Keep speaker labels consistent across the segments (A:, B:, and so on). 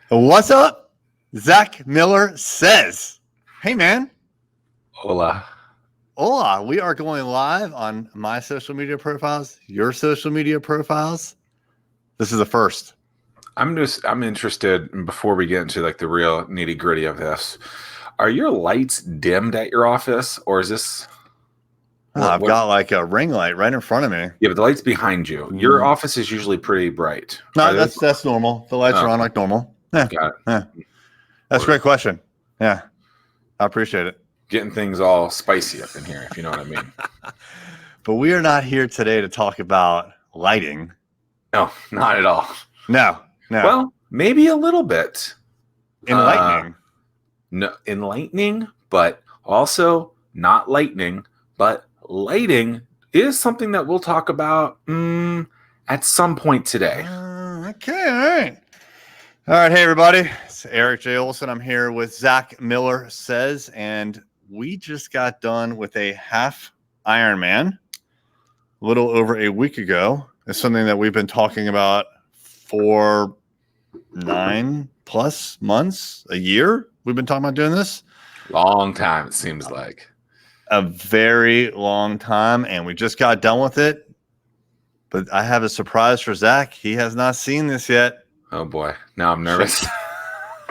A: What's up? Zack Miller says, hey, man.
B: Hola.
A: Hola. We are going live on my social media profiles, your social media profiles. This is the first.
B: I'm interested, before we get into like the real nitty gritty of this, are your lights dimmed at your office, or is this?
A: I've got like a ring light right in front of me.
B: Yeah, but the light's behind you. Your office is usually pretty bright.
A: No, that's normal. The lights are on like normal. Yeah.
B: Got it.
A: Yeah. That's a great question. Yeah. I appreciate it.
B: Getting things all spicy up in here, if you know what I mean.
A: But we are not here today to talk about lighting.
B: No, not at all.
A: No.
B: Well, maybe a little bit.
A: Enlightening.
B: No, enlightening, but also not lightning, but lighting is something that we'll talk about at some point today.
A: Okay, all right. All right, hey, everybody. It's Erik J. Olson. I'm here with Zack Miller says, and we just got done with a half Ironman a little over a week ago. It's something that we've been talking about for 9+ months, a year. We've been talking about doing this.
B: Long time, it seems like.
A: A very long time, and we just got done with it. But I have a surprise for Zack. He has not seen this yet.
B: Oh, boy. Now I'm nervous.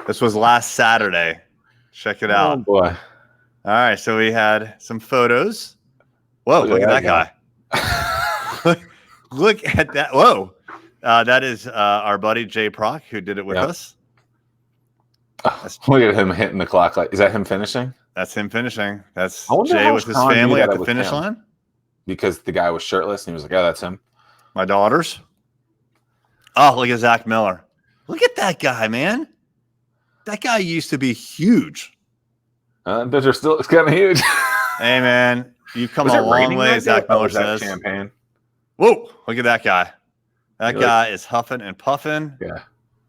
A: This was last Saturday. Check it out.
B: Oh, boy.
A: All right, so we had some photos. Whoa, look at that guy. Look at that. Whoa. That is our buddy Jay Proc, who did it with us.
B: Look at him hitting the clock. Is that him finishing?
A: That's him finishing. That's
B: Jay
A: Jay with his family at the finish line.
B: Because the guy was shirtless, and he was like, "Oh, that's him."
A: My daughters. Oh, look at Zack Miller. Look at that guy, man. That guy used to be huge.
B: But they're still, it's kind of huge.
A: Hey, man, you've come a long way, Zack Miller says.
B: Champagne.
A: Whoa, look at that guy. That guy is huffing and puffing.
B: Yeah.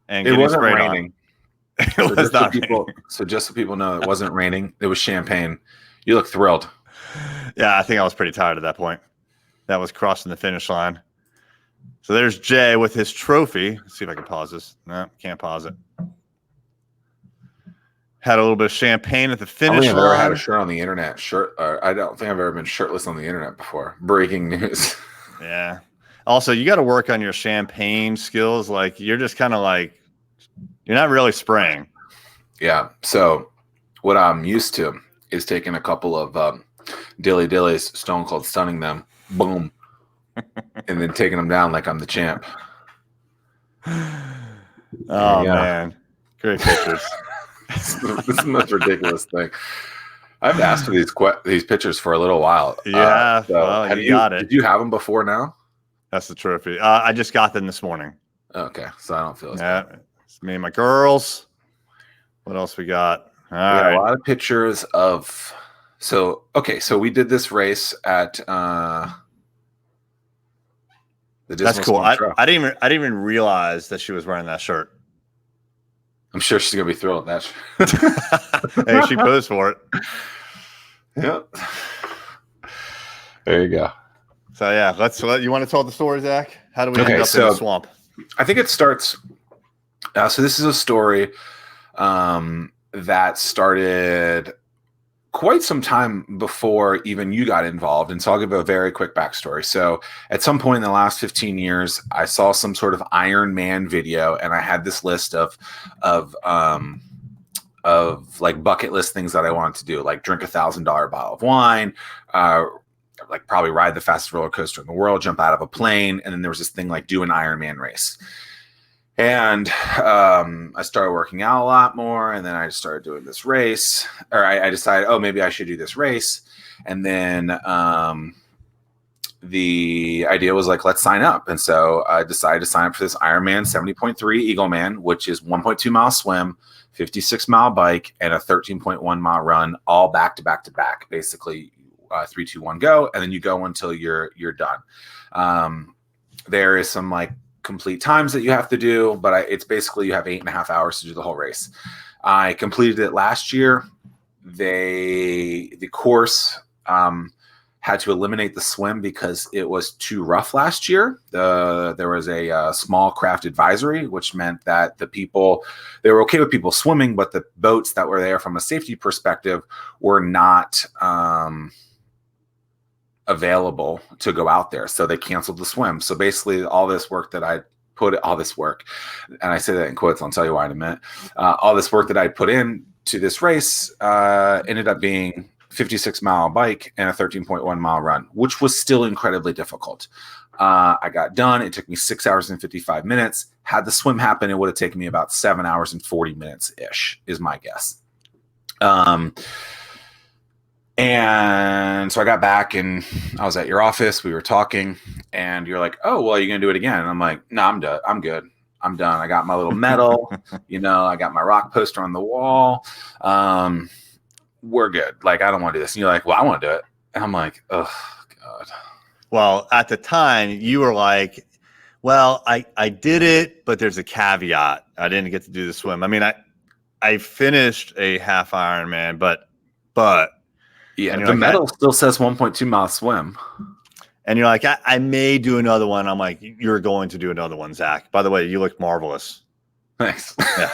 A: And
B: it wasn't raining.
A: It was not raining.
B: So just so people know, it wasn't raining. It was champagne. You look thrilled.
A: Yeah, I think I was pretty tired at that point. That was crossing the finish line. So there's Jay with his trophy. Let's see if I can pause this. No, can't pause it. Had a little bit of champagne at the finish line.
B: I've never had a shirt on the internet. I don't think I've ever been shirtless on the internet before. Breaking news.
A: Yeah. Also, you got to work on your champagne skills. Like, you're just kind of like, you're not really spraying.
B: Yeah. So what I'm used to is taking a couple of dilly dillies, stone cold stunning them, boom, and then taking them down like I'm the champ.
A: Oh, man. Great pictures.
B: This is the most ridiculous thing. I've asked for these pictures for a little while.
A: Yeah.
B: So
A: you got it.
B: Did you have them before now?
A: That's the trophy. I just got them this morning.
B: Okay. So I don't feel as
A: bad. It's me and my girls. What else we got? All right.
B: A lot of pictures of. So we did this race at the
A: That's cool. I didn't even realize that she was wearing that shirt.
B: I'm sure she's gonna be thrilled at that
A: shirt. Hey, she posed for it.
B: Yep. There you go.
A: So yeah, you want to tell the story, Zack? How do we end up in the swamp?
B: I think it starts. So this is a story that started quite some time before even you got involved. And so I'll give a very quick backstory. So at some point in the last 15 years, I saw some sort of Ironman video, and I had this list of like bucket list things that I wanted to do, like drink $1,000 bottle of wine, like probably ride the fastest roller coaster in the world, jump out of a plane. And then there was this thing like do an Ironman race. And I started working out a lot more, and then I just started doing this race. Or I decided, maybe I should do this race. And then the idea was like, let's sign up. And so I decided to sign up for this Ironman 70.3 Eagleman, which is 1.2 mile swim, 56 mile bike, and a 13.1 mile run, all back to back to back. Basically, 3, 2, 1, go, and then you go until you're done. There is some like complete times that you have to do, but it's basically you have 8.5 hours to do the whole race. I completed it last year. The course had to eliminate the swim because it was too rough last year. There was a small craft advisory, which meant that they were okay with people swimming, but the boats that were there from a safety perspective were not available to go out there. So they canceled the swim. So basically all this work, and I say that in quotes, I'll tell you why in a minute. All this work that I put in to this race ended up being 56-mile bike and a 13.1-mile run, which was still incredibly difficult. I got done. It took me 6 hours and 55 minutes. Had the swim happen, it would have taken me about 7 hours and 40 minutes-ish, is my guess. And so I got back and I was at your office. We were talking and you're like, oh, well, you're going to do it again. And I'm like, no, I'm done. I'm good. I'm done. I got my little medal, I got my rock poster on the wall. We're good. Like, I don't want to do this. And you're like, well, I want to do it. And I'm like, oh God.
A: Well, at the time you were like, well, I did it, but there's a caveat. I didn't get to do the swim. I mean, I finished a half Ironman, but
B: yeah, the medal still says 1.2 mile swim.
A: And you're like, I may do another one. I'm like, you're going to do another one, Zach. By the way, you look marvelous.
B: Thanks.
A: Yeah.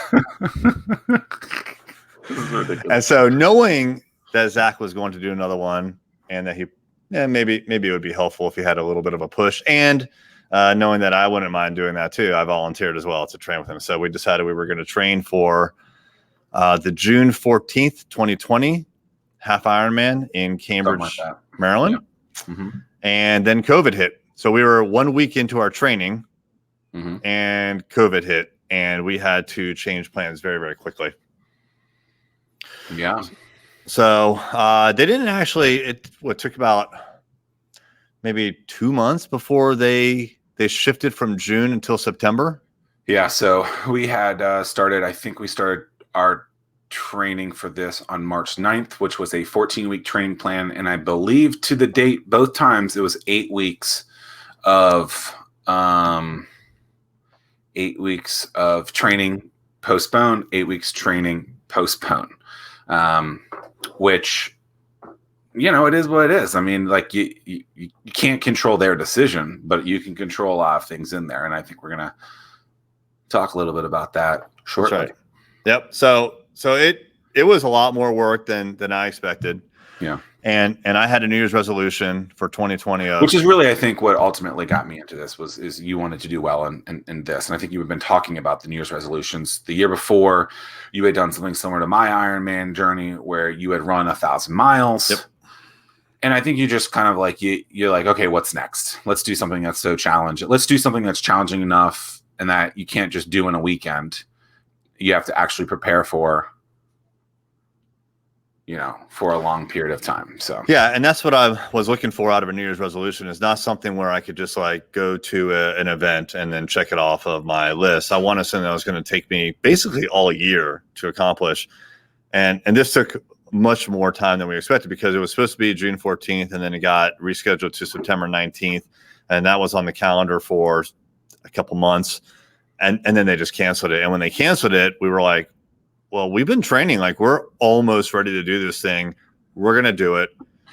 A: And so knowing that Zach was going to do another one and that maybe it would be helpful if he had a little bit of a push, and knowing that I wouldn't mind doing that too, I volunteered as well to train with him. So we decided we were going to train for the June 14th, 2020 half Ironman in Cambridge, Maryland.
B: Yeah. Mm-hmm.
A: And then COVID hit. So we were 1 week into our training and COVID hit, and we had to change plans very, very quickly.
B: Yeah.
A: So they didn't actually, it took about maybe 2 months before they shifted from June until September.
B: Yeah. So we had I think we started our training for this on March 9th, which was a 14-week training plan. And I believe to the date, both times it was 8 weeks of 8 weeks of training, postpone, 8 weeks training, postpone. Which, it is what it is. I mean, like you can't control their decision, but you can control a lot of things in there. And I think we're going to talk a little bit about that shortly.
A: That's right. Yep. So it was a lot more work than I expected.
B: Yeah.
A: And I had a New Year's resolution for 2020.
B: Which is really, I think, what ultimately got me into this is you wanted to do well in this. And I think you had been talking about the New Year's resolutions the year before. You had done something similar to my Ironman journey where you had run 1,000 miles.
A: Yep.
B: And I think you just kind of like, you're like, okay, what's next? Let's do something that's so challenging. Let's do something that's challenging enough and that you can't just do in a weekend. You have to actually prepare for a long period of time. So
A: yeah, and that's what I was looking for out of a New Year's resolution. Is not something where I could just like go to an event and then check it off of my list. I wanted something that was going to take me basically all year to accomplish, and this took much more time than we expected because it was supposed to be June 14th, and then it got rescheduled to September 19th, and that was on the calendar for a couple months, and then they just canceled it. And when they canceled it, we were like, well, we've been training, like we're almost ready to do this thing. We're going to do it.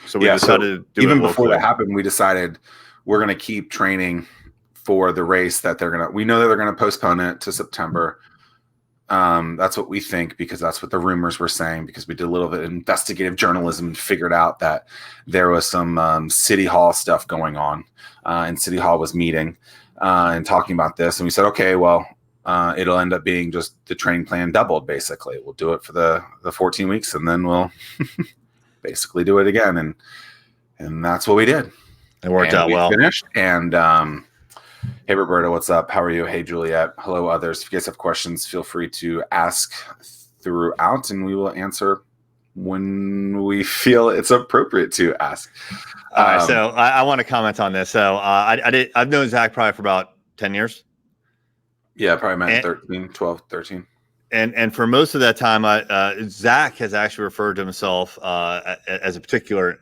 A: So we decided to do it.
B: Even before that happened, we decided we're going to keep training for the race that we know that they're going to postpone it to September. That's what we think, because that's what the rumors were saying, because we did a little bit of investigative journalism and figured out that there was some City Hall stuff going on, and City Hall was meeting and talking about this. And we said, okay, well, it'll end up being just the training plan doubled. Basically, we'll do it for the 14 weeks, and then we'll basically do it again. And that's what we did.
A: It worked out well.
B: Finished. And hey, Roberta, what's up? How are you? Hey, Juliet. Hello, others. If you guys have questions, feel free to ask throughout, and we will answer when we feel it's appropriate to ask.
A: All right, so I want to comment on this. So I've known Zach probably for about 10 years.
B: Yeah, probably 12, 13.
A: And for most of that time, Zach has actually referred to himself as a particular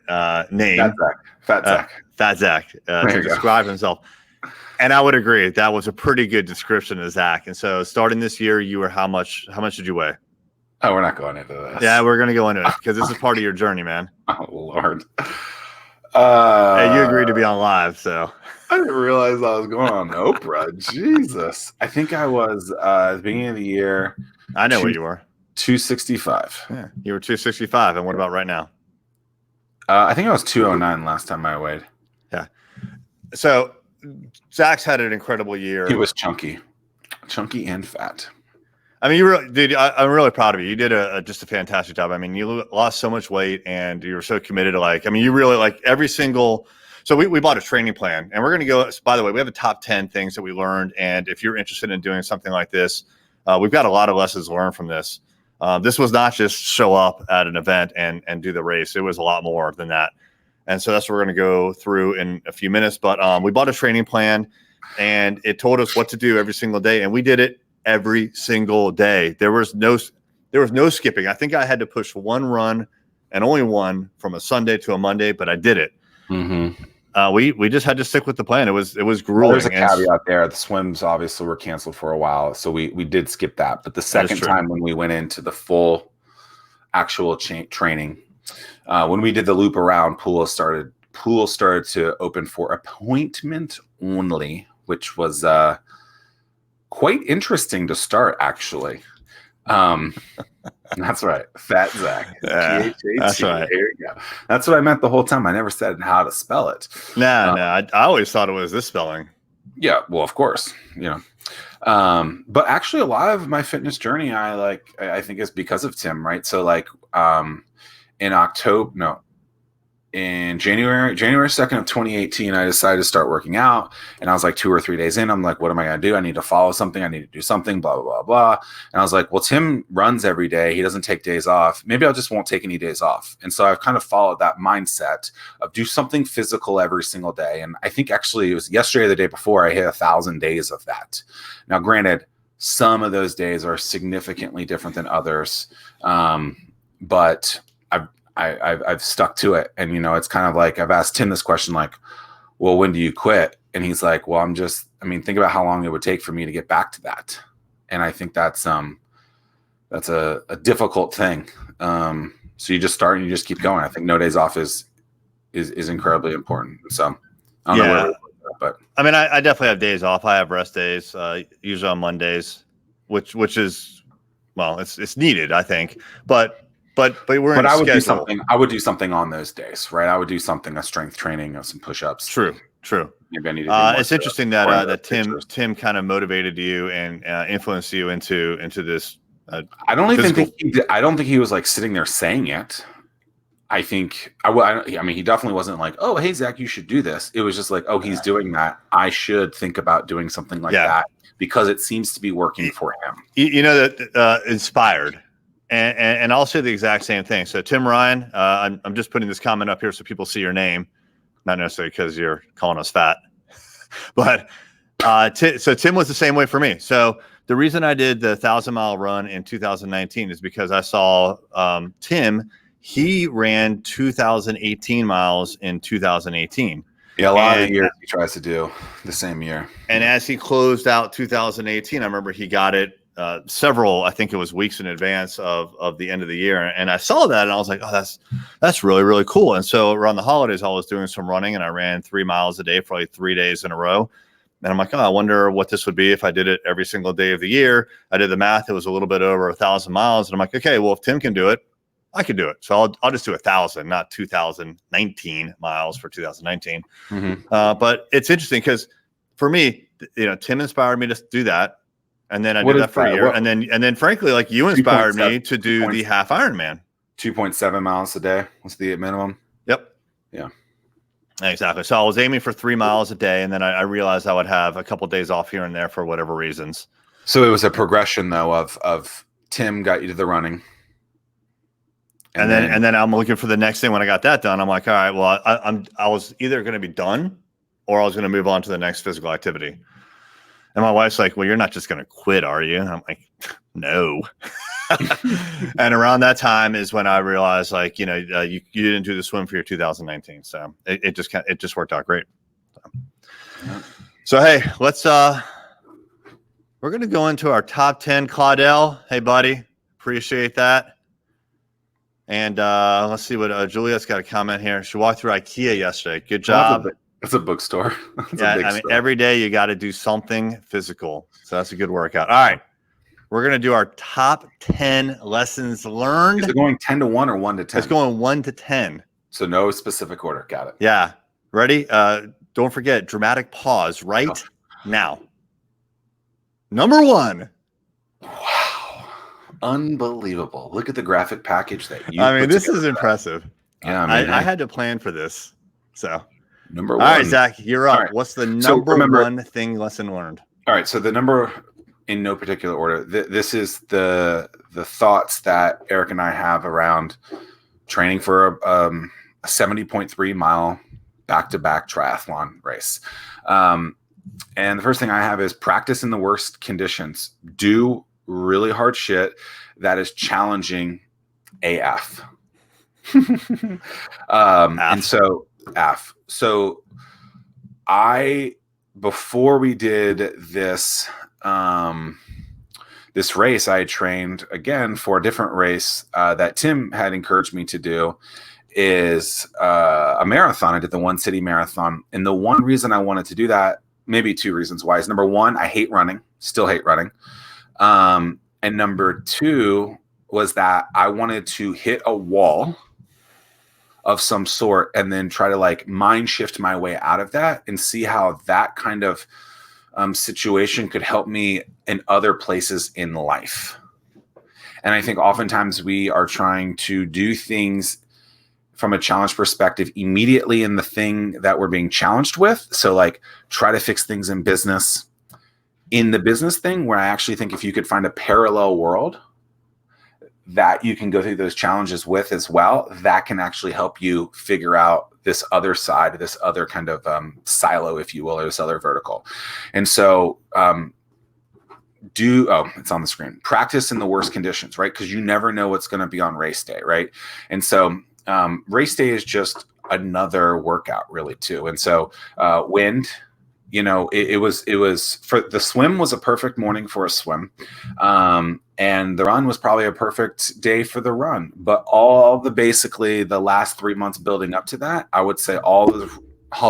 A: name.
B: Fat Zach.
A: To describe himself. And I would agree. That was a pretty good description of Zach. And so starting this year, you were how much did you weigh?
B: Oh, we're not going into this.
A: Yeah, we're going to go into it because this is part of your journey, man.
B: Oh, Lord.
A: Hey, you agreed to be on live, so
B: I didn't realize I was going on Oprah. Jesus. I think I was at the beginning of the year.
A: I know what you were.
B: 265.
A: Yeah, you were 265. And what about right now?
B: I think I was 209 last time I weighed.
A: Yeah. So Zach's had an incredible year.
B: He was chunky and fat.
A: I mean, you really, dude, I'm really proud of you. You did just a fantastic job. I mean, you lost so much weight and you were so committed to you really every single. So we bought a training plan and we're going to go, by the way, we have a top 10 things that we learned. And if you're interested in doing something like this, we've got a lot of lessons learned from this. This was not just show up at an event and do the race. It was a lot more than that. And so that's what we're going to go through in a few minutes. But we bought a training plan and it told us what to do every single day. And we did it every single day. There was no skipping. I think I had to push one run and only one from a Sunday to a Monday, but I did it.
B: Mm-hmm.
A: We just had to stick with the plan. It was grueling.
B: There's a caveat there. The swims obviously were canceled for a while, so we did skip that. But the second time when we went into the full actual training, when we did the loop around, pool started to open for appointment only, which was quite interesting to start, actually. That's right. Fat Zach.
A: Yeah, that's right.
B: There you go. That's what I meant the whole time. I never said how to spell it.
A: No. I always thought it was this spelling.
B: Yeah, well, of course, but actually a lot of my fitness journey, I think is because of Tim, right? So in January 2nd of 2018, I decided to start working out, and I was like 2 or 3 days in. I'm like, what am I going to do? I need to follow something. I need to do something, blah, blah, blah, blah. And I was like, well, Tim runs every day. He doesn't take days off. Maybe I just won't take any days off. And so I've kind of followed that mindset of do something physical every single day. And I think actually it was yesterday or the day before I hit 1,000 days of that. Now, granted, some of those days are significantly different than others. But I've stuck to it. And, it's kind of like, I've asked Tim this question, well, when do you quit? And he's like, well, think about how long it would take for me to get back to that. And I think that's a difficult thing. So you just start and you just keep going. I think no days off is incredibly important. So I don't know where but
A: I definitely have days off. I have rest days, usually on Mondays, which is, well, it's needed, I think, but we're in
B: I would
A: schedule.
B: I would do something on those days, right? I would do something, a strength training, some push-ups.
A: True.
B: Maybe I need to do more
A: it's interesting that Tim kind of motivated you and influenced you into this.
B: I don't even think I don't think he was sitting there saying it. I think he definitely wasn't like, oh, hey, Zach, you should do this. It was just like, oh, he's doing that. I should think about doing something like that because it seems to be working for him.
A: That inspired. And I'll say the exact same thing. So Tim Ryan, I'm just putting this comment up here so people see your name, not necessarily because you're calling us fat, but so Tim was the same way for me. So the reason I did the 1,000-mile run in 2019 is because I saw Tim. He ran 2,018 miles in 2018.
B: Yeah, a lot of the years he tries to do the same year. And
A: as he closed out 2018, I remember he got it. Several, I think it was weeks in advance of the end of the year. And I saw that and I was like, oh, that's really, really cool. And so around the holidays, I was doing some running and I ran 3 miles a day for 3 days in a row. And I'm like, oh, I wonder what this would be if I did it every single day of the year. I did the math. It was a little bit over 1,000 miles. And I'm like, okay, well, if Tim can do it, I can do it. So I'll just do 1,000, not 2,019 miles for 2019. Mm-hmm. But it's interesting because for me, Tim inspired me to do that. And then I did that for a year. And then frankly, you inspired me to do the half Ironman.
B: 2.7 miles a day was the minimum.
A: Yep.
B: Yeah.
A: Exactly. So I was aiming for 3 miles a day. And then I realized I would have a couple of days off here and there for whatever reasons.
B: So it was a progression though of Tim got you to the running.
A: And then I'm looking for the next thing. When I got that done, I'm like, all right, well, I was either going to be done or I was going to move on to the next physical activity. And my wife's like, well, you're not just going to quit, are you? And I'm like, no. And around that time is when I realized, you didn't do the swim for your 2019. So it just worked out great. So hey, let's, we're going to go into our top 10. Claudel, hey, buddy. Appreciate that. And let's see what Juliet's got a comment here. She walked through IKEA yesterday. Good
B: Well,
A: job.
B: that's a bookstore. That's
A: Yeah,
B: a big
A: I mean,
B: store.
A: every day you got to do something physical. So that's a good workout. All right. We're going to do our top 10 lessons learned.
B: Is it going 10 to 1 or 1 to 10?
A: It's going 1 to 10.
B: So no specific order. Got it.
A: Yeah. Ready? Don't forget, dramatic pause right now. Number 1.
B: Wow. Unbelievable. Look at the graphic package that you
A: I mean,
B: put
A: this
B: together
A: is impressive.
B: Yeah,
A: I had to plan for this. So,
B: number
A: all
B: 1.
A: right, Zach, you're up.
B: All right.
A: What's the
B: So
A: number
B: remember-
A: 1 thing lesson learned?
B: All right. So the number, in no particular order, this is the thoughts that Eric and I have around training for a 70.3 mile back-to-back triathlon race. And the first thing I have is practice in the worst conditions. Do really hard shit that is challenging AF. And so AF. So before we did this, this race, I trained again for a different race that Tim had encouraged me to do, is a marathon. I did the One City Marathon. And the one reason I wanted to do that, maybe 2 reasons why, is number 1, I hate running, still hate running. And number 2 was that I wanted to hit a wall of some sort and then try to like mind shift my way out of that and see how that kind of situation could help me in other places in life. And I think oftentimes we are trying to do things from a challenge perspective immediately in the thing that we're being challenged with. So like try to fix things in business, in the business thing, where I actually think if you could find a parallel world that you can go through those challenges with as well, that can actually help you figure out this other side, this other kind of silo, if you will, or this other vertical. And so it's on the screen. Practice in the worst conditions, right? Because you never know what's going to be on race day, right? And so race day is just another workout really too. And so wind, it was for the swim was a perfect morning for a swim. And the run was probably a perfect day for the run, but basically the last 3 months building up to that, I would say all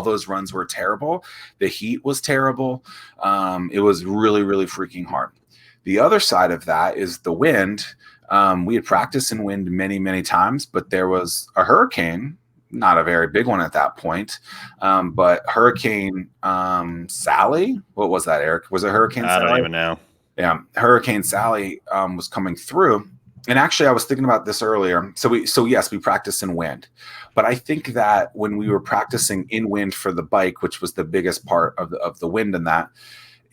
B: those runs were terrible. The heat was terrible. It was really, really freaking hard. The other side of that is the wind. We had practiced in wind many, many times, but there was a hurricane, not a very big one at that point. But Hurricane Sally, what was that, Eric? Was it Hurricane Sally?
A: I don't even know.
B: Yeah, Hurricane Sally was coming through. And actually, I was thinking about this earlier. So yes, we practiced in wind. But I think that when we were practicing in wind for the bike, which was the biggest part of the wind in that,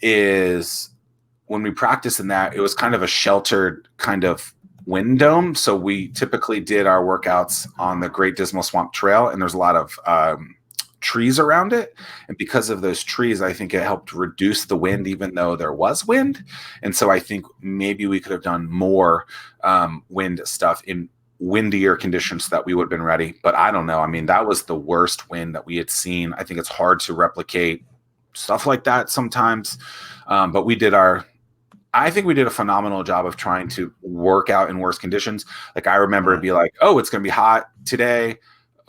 B: is when we practiced in that, it was kind of a sheltered kind of wind dome. So we typically did our workouts on the Great Dismal Swamp Trail, and there's a lot of trees around it. And because of those trees, I think it helped reduce the wind, even though there was wind. And so I think maybe we could have done more wind stuff in windier conditions so that we would have been ready. But I don't know. I mean, that was the worst wind that we had seen. I think it's hard to replicate stuff like that sometimes. But I think we did a phenomenal job of trying to work out in worse conditions. Like I remember it'd be like, oh, it's going to be hot today.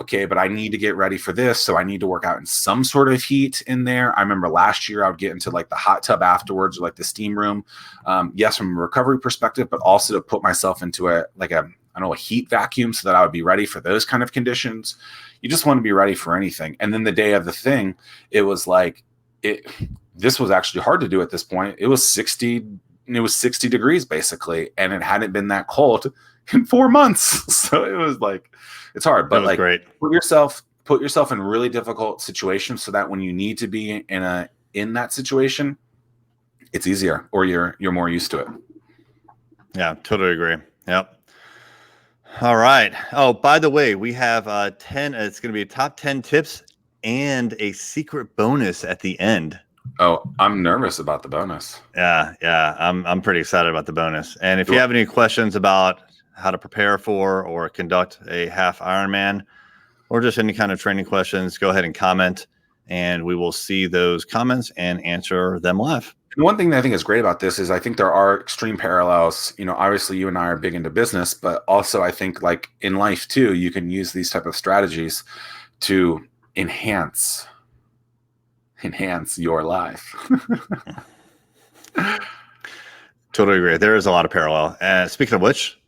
B: Okay, but I need to get ready for this. So I need to work out in some sort of heat in there. I remember last year I would get into like the hot tub afterwards, or like the steam room. Yes, from a recovery perspective, but also to put myself into a heat vacuum so that I would be ready for those kind of conditions. You just want to be ready for anything. And then the day of the thing, it was like, this was actually hard to do at this point. It was 60 degrees basically. And it hadn't been that cold in 4 months. So it was like, it's hard, but like
A: great.
B: put yourself in really difficult situations so that when you need to be in that situation, it's easier, or you're more used to it.
A: Yeah, totally agree. Yep. All right. Oh, by the way, we have 10. It's going to be top 10 tips and a secret bonus at the end.
B: Oh, I'm nervous about the bonus.
A: Yeah. I'm pretty excited about the bonus. And if you have any questions about how to prepare for or conduct a half Ironman, or just any kind of training questions, go ahead and comment, and we will see those comments and answer them live.
B: And one thing that I think is great about this is I think there are extreme parallels. Obviously you and I are big into business, but also I think like in life too, you can use these type of strategies to enhance your life.
A: Totally agree. There is a lot of parallel. And speaking of which,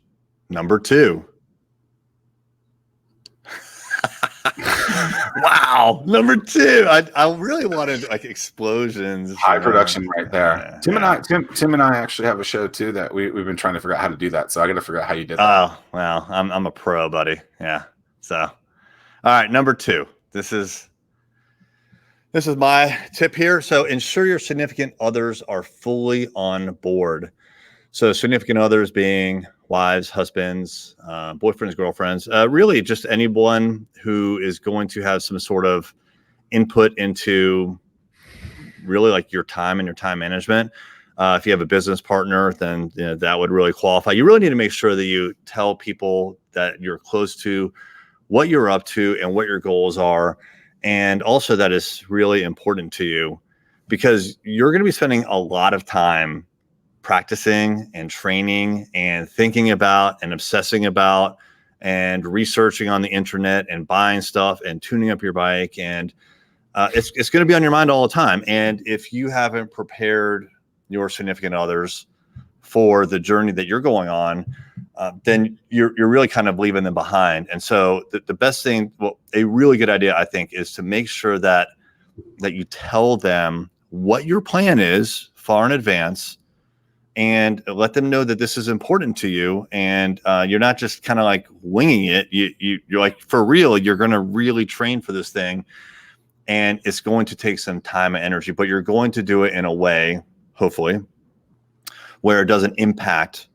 A: number 2. Wow, number 2. I really wanted like explosions.
B: High production right there. Tim
A: yeah.
B: and I actually have a show too that we've been trying to figure out how to do that. So I got to figure out how you did that.
A: Oh, well, I'm a pro, buddy. Yeah. So, all right, number 2. This is my tip here. So ensure your significant others are fully on board. So significant others being wives, husbands, boyfriends, girlfriends, really just anyone who is going to have some sort of input into really like your time and your time management. If you have a business partner, then that would really qualify. You really need to make sure that you tell people that you're close to what you're up to and what your goals are. And also that is really important to you because you're going to be spending a lot of time practicing and training and thinking about and obsessing about and researching on the internet and buying stuff and tuning up your bike. And it's going to be on your mind all the time. And if you haven't prepared your significant others for the journey that you're going on, then you're really kind of leaving them behind. And so the best thing, well, a really good idea, I think, is to make sure that you tell them what your plan is far in advance and let them know that this is important to you. And you're not just kind of like winging it. You're like, for real, you're going to really train for this thing. And it's going to take some time and energy, but you're going to do it in a way, hopefully, where it doesn't impact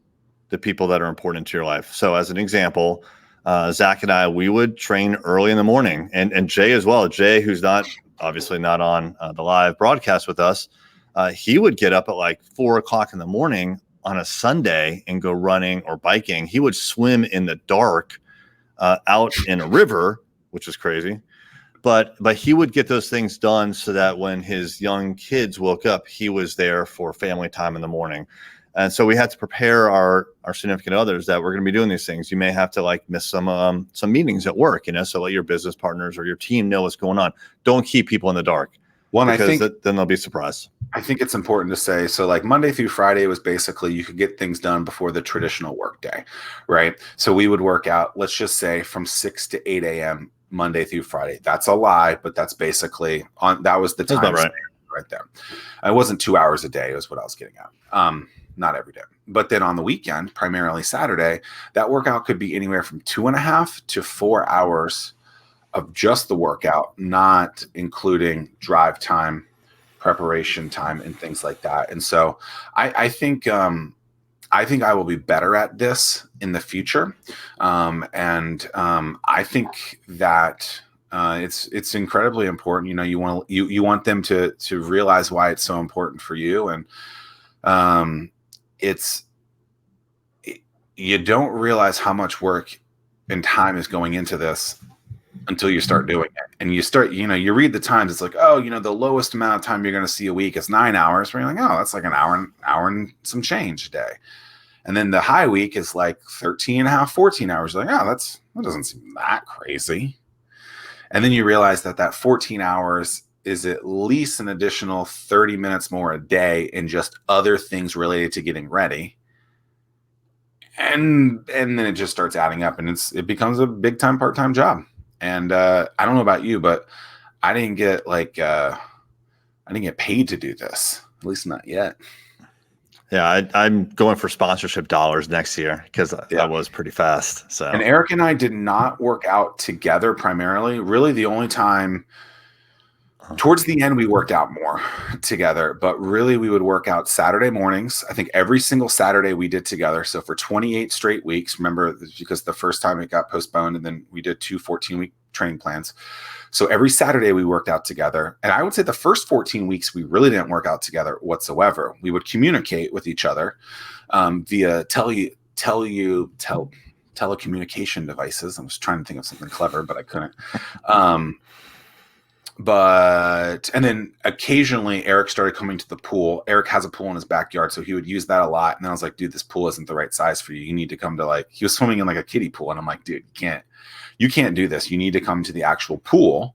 A: the people that are important to your life. So as an example, Zach and I, we would train early in the morning, and Jay as well. Jay, who's obviously not on the live broadcast with us, he would get up at like 4:00 in the morning on a Sunday and go running or biking. He would swim in the dark out in a river, which is crazy. But he would get those things done so that when his young kids woke up, he was there for family time in the morning. And so we had to prepare our significant others that we're going to be doing these things. You may have to like miss some meetings at work, so let your business partners or your team know what's going on. Don't keep people in the dark.
B: Well,
A: because I think then they'll be surprised.
B: I think it's important to say, so like Monday through Friday was basically you could get things done before the traditional work day, right? So we would work out, let's just say from 6 to 8 a.m. Monday through Friday. That's a lie, but that's basically that was the time right there. It wasn't 2 hours a day is what I was getting at. Not every day. But then on the weekend, primarily Saturday, that workout could be anywhere from 2.5 to 4 hours of just the workout, not including drive time, preparation time, and things like that. And so I think I will be better at this in the future. I think that it's incredibly important. You want them to realize why it's so important for you. And you don't realize how much work and time is going into this until you start doing it. And you start, you read the times, it's like, oh, the lowest amount of time you're going to see a week is 9 hours. Where you're like, oh, that's like an hour and some change a day. And then the high week is like 13 and a half, 14 hours. You're like, oh, that doesn't seem that crazy. And then you realize that 14 hours is at least an additional 30 minutes more a day in just other things related to getting ready. And then it just starts adding up, and it becomes a big time part-time job. And I don't know about you, but I didn't get paid to do this, at least not yet.
A: Yeah, I'm going for sponsorship dollars next year because that was pretty fast. So,
B: and Eric and I did not work out together primarily. Really, the only time towards the end we worked out more together, but really we would work out Saturday mornings. I think every single Saturday we did together. So for 28 straight weeks, remember, because the first time it got postponed, and then we did 2 14-week training plans. So every Saturday we worked out together. And I would say the first 14 weeks, we really didn't work out together whatsoever. We would communicate with each other via telecommunication devices. I was trying to think of something clever, but I couldn't. and then occasionally Erik started coming to the pool. Erik has a pool in his backyard, so he would use that a lot. And then I was like, dude, this pool isn't the right size for you. You need to come to like, he was swimming in like a kiddie pool. And I'm like, dude, you can't do this. You need to come to the actual pool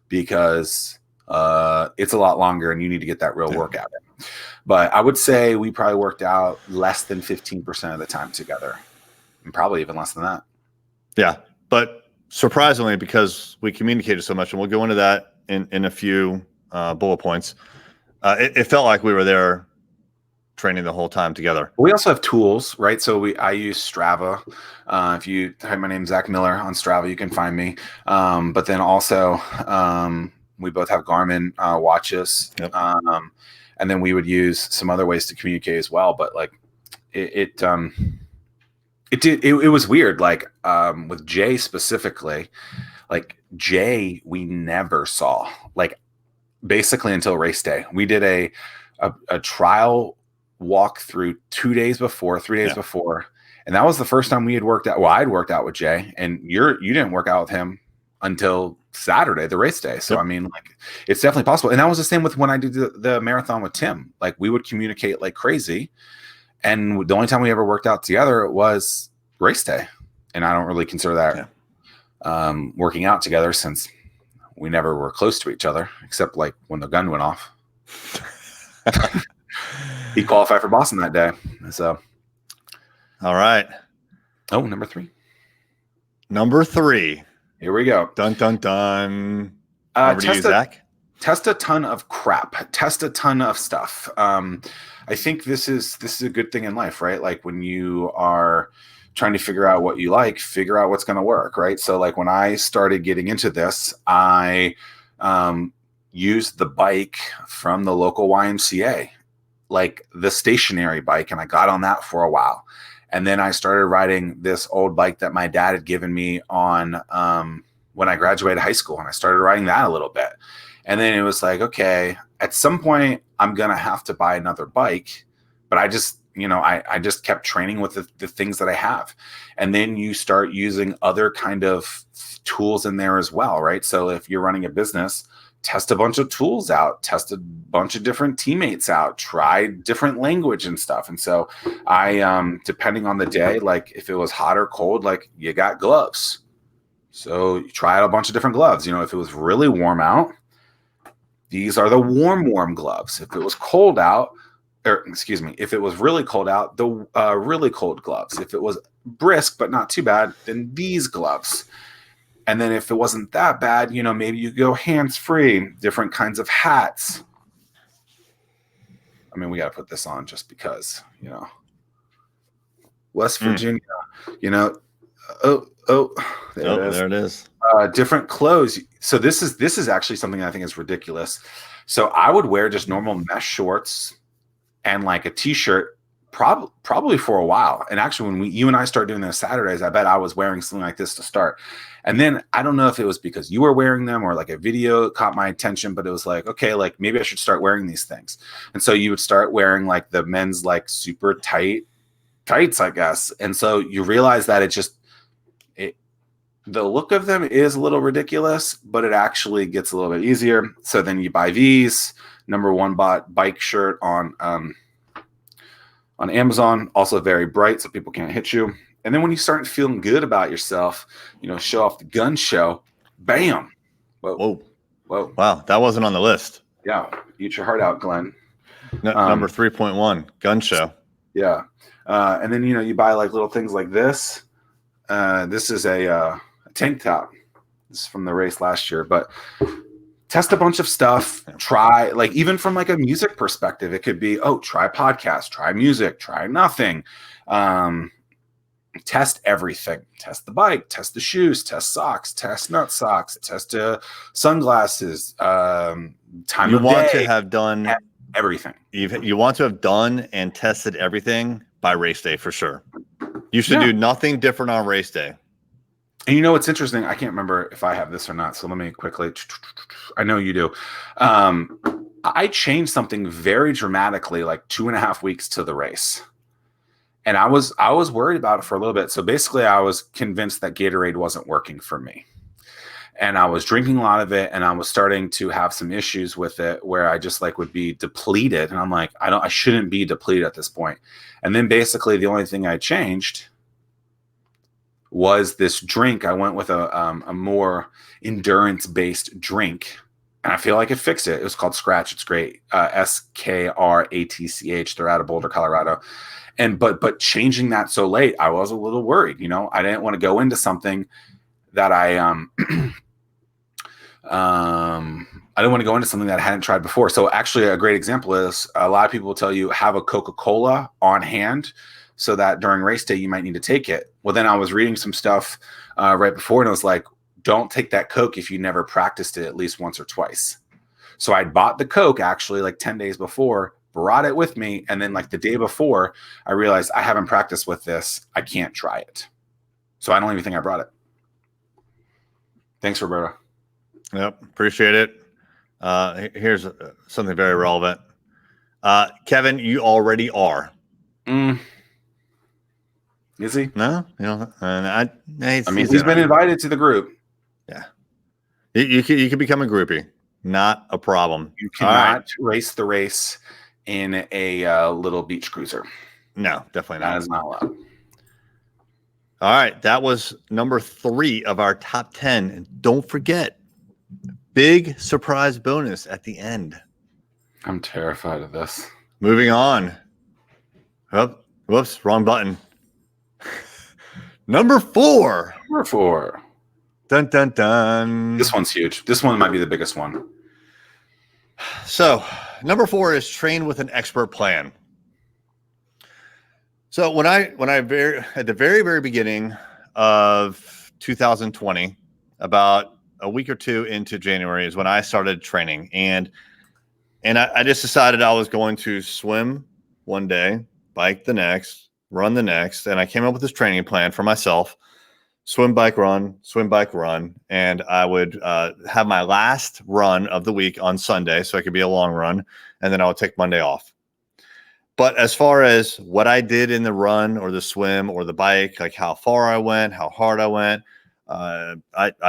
B: because it's a lot longer and you need to get that real workout in. But I would say we probably worked out less than 15% of the time together, and probably even less than that.
A: Yeah. But surprisingly, because we communicated so much, and we'll go into that in a few bullet points, it felt like we were there training the whole time together.
B: We also have tools, right? So I use Strava. If you type my name, Zack Miller, on Strava, you can find me. But then also we both have Garmin watches.
A: Yep.
B: And then we would use some other ways to communicate as well. But like it was weird. Like with Jay specifically, like Jay, we never saw, like basically until race day. We did a trial walk through 3 days before, and that was the first time we had worked out. Well, I'd worked out with Jay, and you didn't work out with him until Saturday, the race day. So, I mean, like, it's definitely possible. And that was the same with when I did the marathon with Tim. Like, we would communicate like crazy. And the only time we ever worked out together was race day. And I don't really consider that working out together, since we never were close to each other, except like when the gun went off. He qualified for Boston that day. So,
A: all right.
B: Oh, number three.
A: Here
B: we go.
A: Dun, dun, dun. Over to you, Zach.
B: Test a ton of crap. Test a ton of stuff. I think this is a good thing in life, right? Like when you are trying to figure out what you like, figure out what's going to work, right? So like when I started getting into this, I used the bike from the local YMCA, like the stationary bike, and I got on that for a while. And then I started riding this old bike that my dad had given me on when I graduated high school, and I started riding that a little bit. And then it was like, okay, at some point I'm going to have to buy another bike, but I just kept training with the things that I have. And then you start using other kind of tools in there as well, right? So if you're running a business, test a bunch of tools out, test a bunch of different teammates out, try different language and stuff. And so I, depending on the day, like if it was hot or cold, like you got gloves. So you try out a bunch of different gloves. If it was really warm out, these are the warm gloves. If it was cold out, if it was really cold out, the really cold gloves. If it was brisk but not too bad, then these gloves. And then if it wasn't that bad, maybe you go hands-free, different kinds of hats. I mean, we got to put this on just because, West Virginia, there it is. Different clothes. So this is actually something I think is ridiculous. So I would wear just normal mesh shorts and like a t-shirt probably for a while. And actually when you and I start doing this Saturdays, I bet I was wearing something like this to start. And then I don't know if it was because you were wearing them or like a video caught my attention, but it was like, okay, like maybe I should start wearing these things. And so you would start wearing like the men's like super tights, I guess. And so you realize that the look of them is a little ridiculous, but it actually gets a little bit easier. So then you buy these. Number one bought bike shirt on Amazon, also very bright so people can't hit you. And then when you start feeling good about yourself, show off the gun show, bam. Whoa.
A: Wow, that wasn't on the list.
B: Yeah, eat your heart out, Glenn.
A: Number 3.1, gun show.
B: Yeah. And then, you buy like little things like this. This is a tank top. This is from the race last year, but test a bunch of stuff. Try, like, even from like a music perspective, it could be, try podcast, try music, try nothing. Test everything. Test the bike, test the shoes, test socks, test nut socks, test sunglasses, time
A: you
B: of
A: want
B: day,
A: to have done
B: everything.
A: You want to have done and tested everything by race day for sure. You should do nothing different on race day.
B: And what's interesting? I can't remember if I have this or not. So let me quickly. I know you do. I changed something very dramatically like 2.5 weeks to the race. And I was worried about it for a little bit. So basically I was convinced that Gatorade wasn't working for me. and I was drinking a lot of it, and I was starting to have some issues with it where I just like would be depleted, and I'm like, I shouldn't be depleted at this point. And then basically the only thing I changed was this drink. I went with a more endurance based drink, and I feel like it fixed it. It was called Scratch. It's great. SKRATCH. They're out of Boulder, Colorado. And but changing that so late, I was a little worried. You know, I didn't want to go into something that I didn't want to go into something that I hadn't tried before. So actually, a great example is a lot of people will tell you have a Coca-Cola on hand so that during race day you might need to take it. Well, then I was reading some stuff right before, and it was like, don't take that Coke if you never practiced it at least once or twice. So I bought the Coke actually like 10 days before, brought it with me, and then like the day before, I realized I haven't practiced with this. I can't try it. So I don't even think I brought it. Thanks, Roberto.
A: Yep, appreciate it. Here's something very relevant. Kevin, you already are.
B: Is he?
A: No, you know, and
B: he's been invited to the group.
A: Yeah, you could become a groupie. Not a problem.
B: You cannot race the race in a little beach cruiser.
A: No, definitely not.
B: That is not allowed.
A: All right, that was number 3 of our top 10. And don't forget, big surprise bonus at the end.
B: I'm terrified of this.
A: Moving on. Oh, whoops, wrong button. Number 4.
B: Number 4.
A: Dun, dun, dun.
B: This one's huge. This one might be the biggest one.
A: So, number 4 is train with an expert plan. So when I at the very beginning of 2020, about a week or two into January is when I started training, and I just decided I was going to swim one day, bike the next, run the next, and I came up with this training plan for myself: swim, bike, run, and I would have my last run of the week on Sunday, so it could be a long run, and then I would take Monday off. But as far as what I did in the run or the swim or the bike, like how far I went, how hard I went, I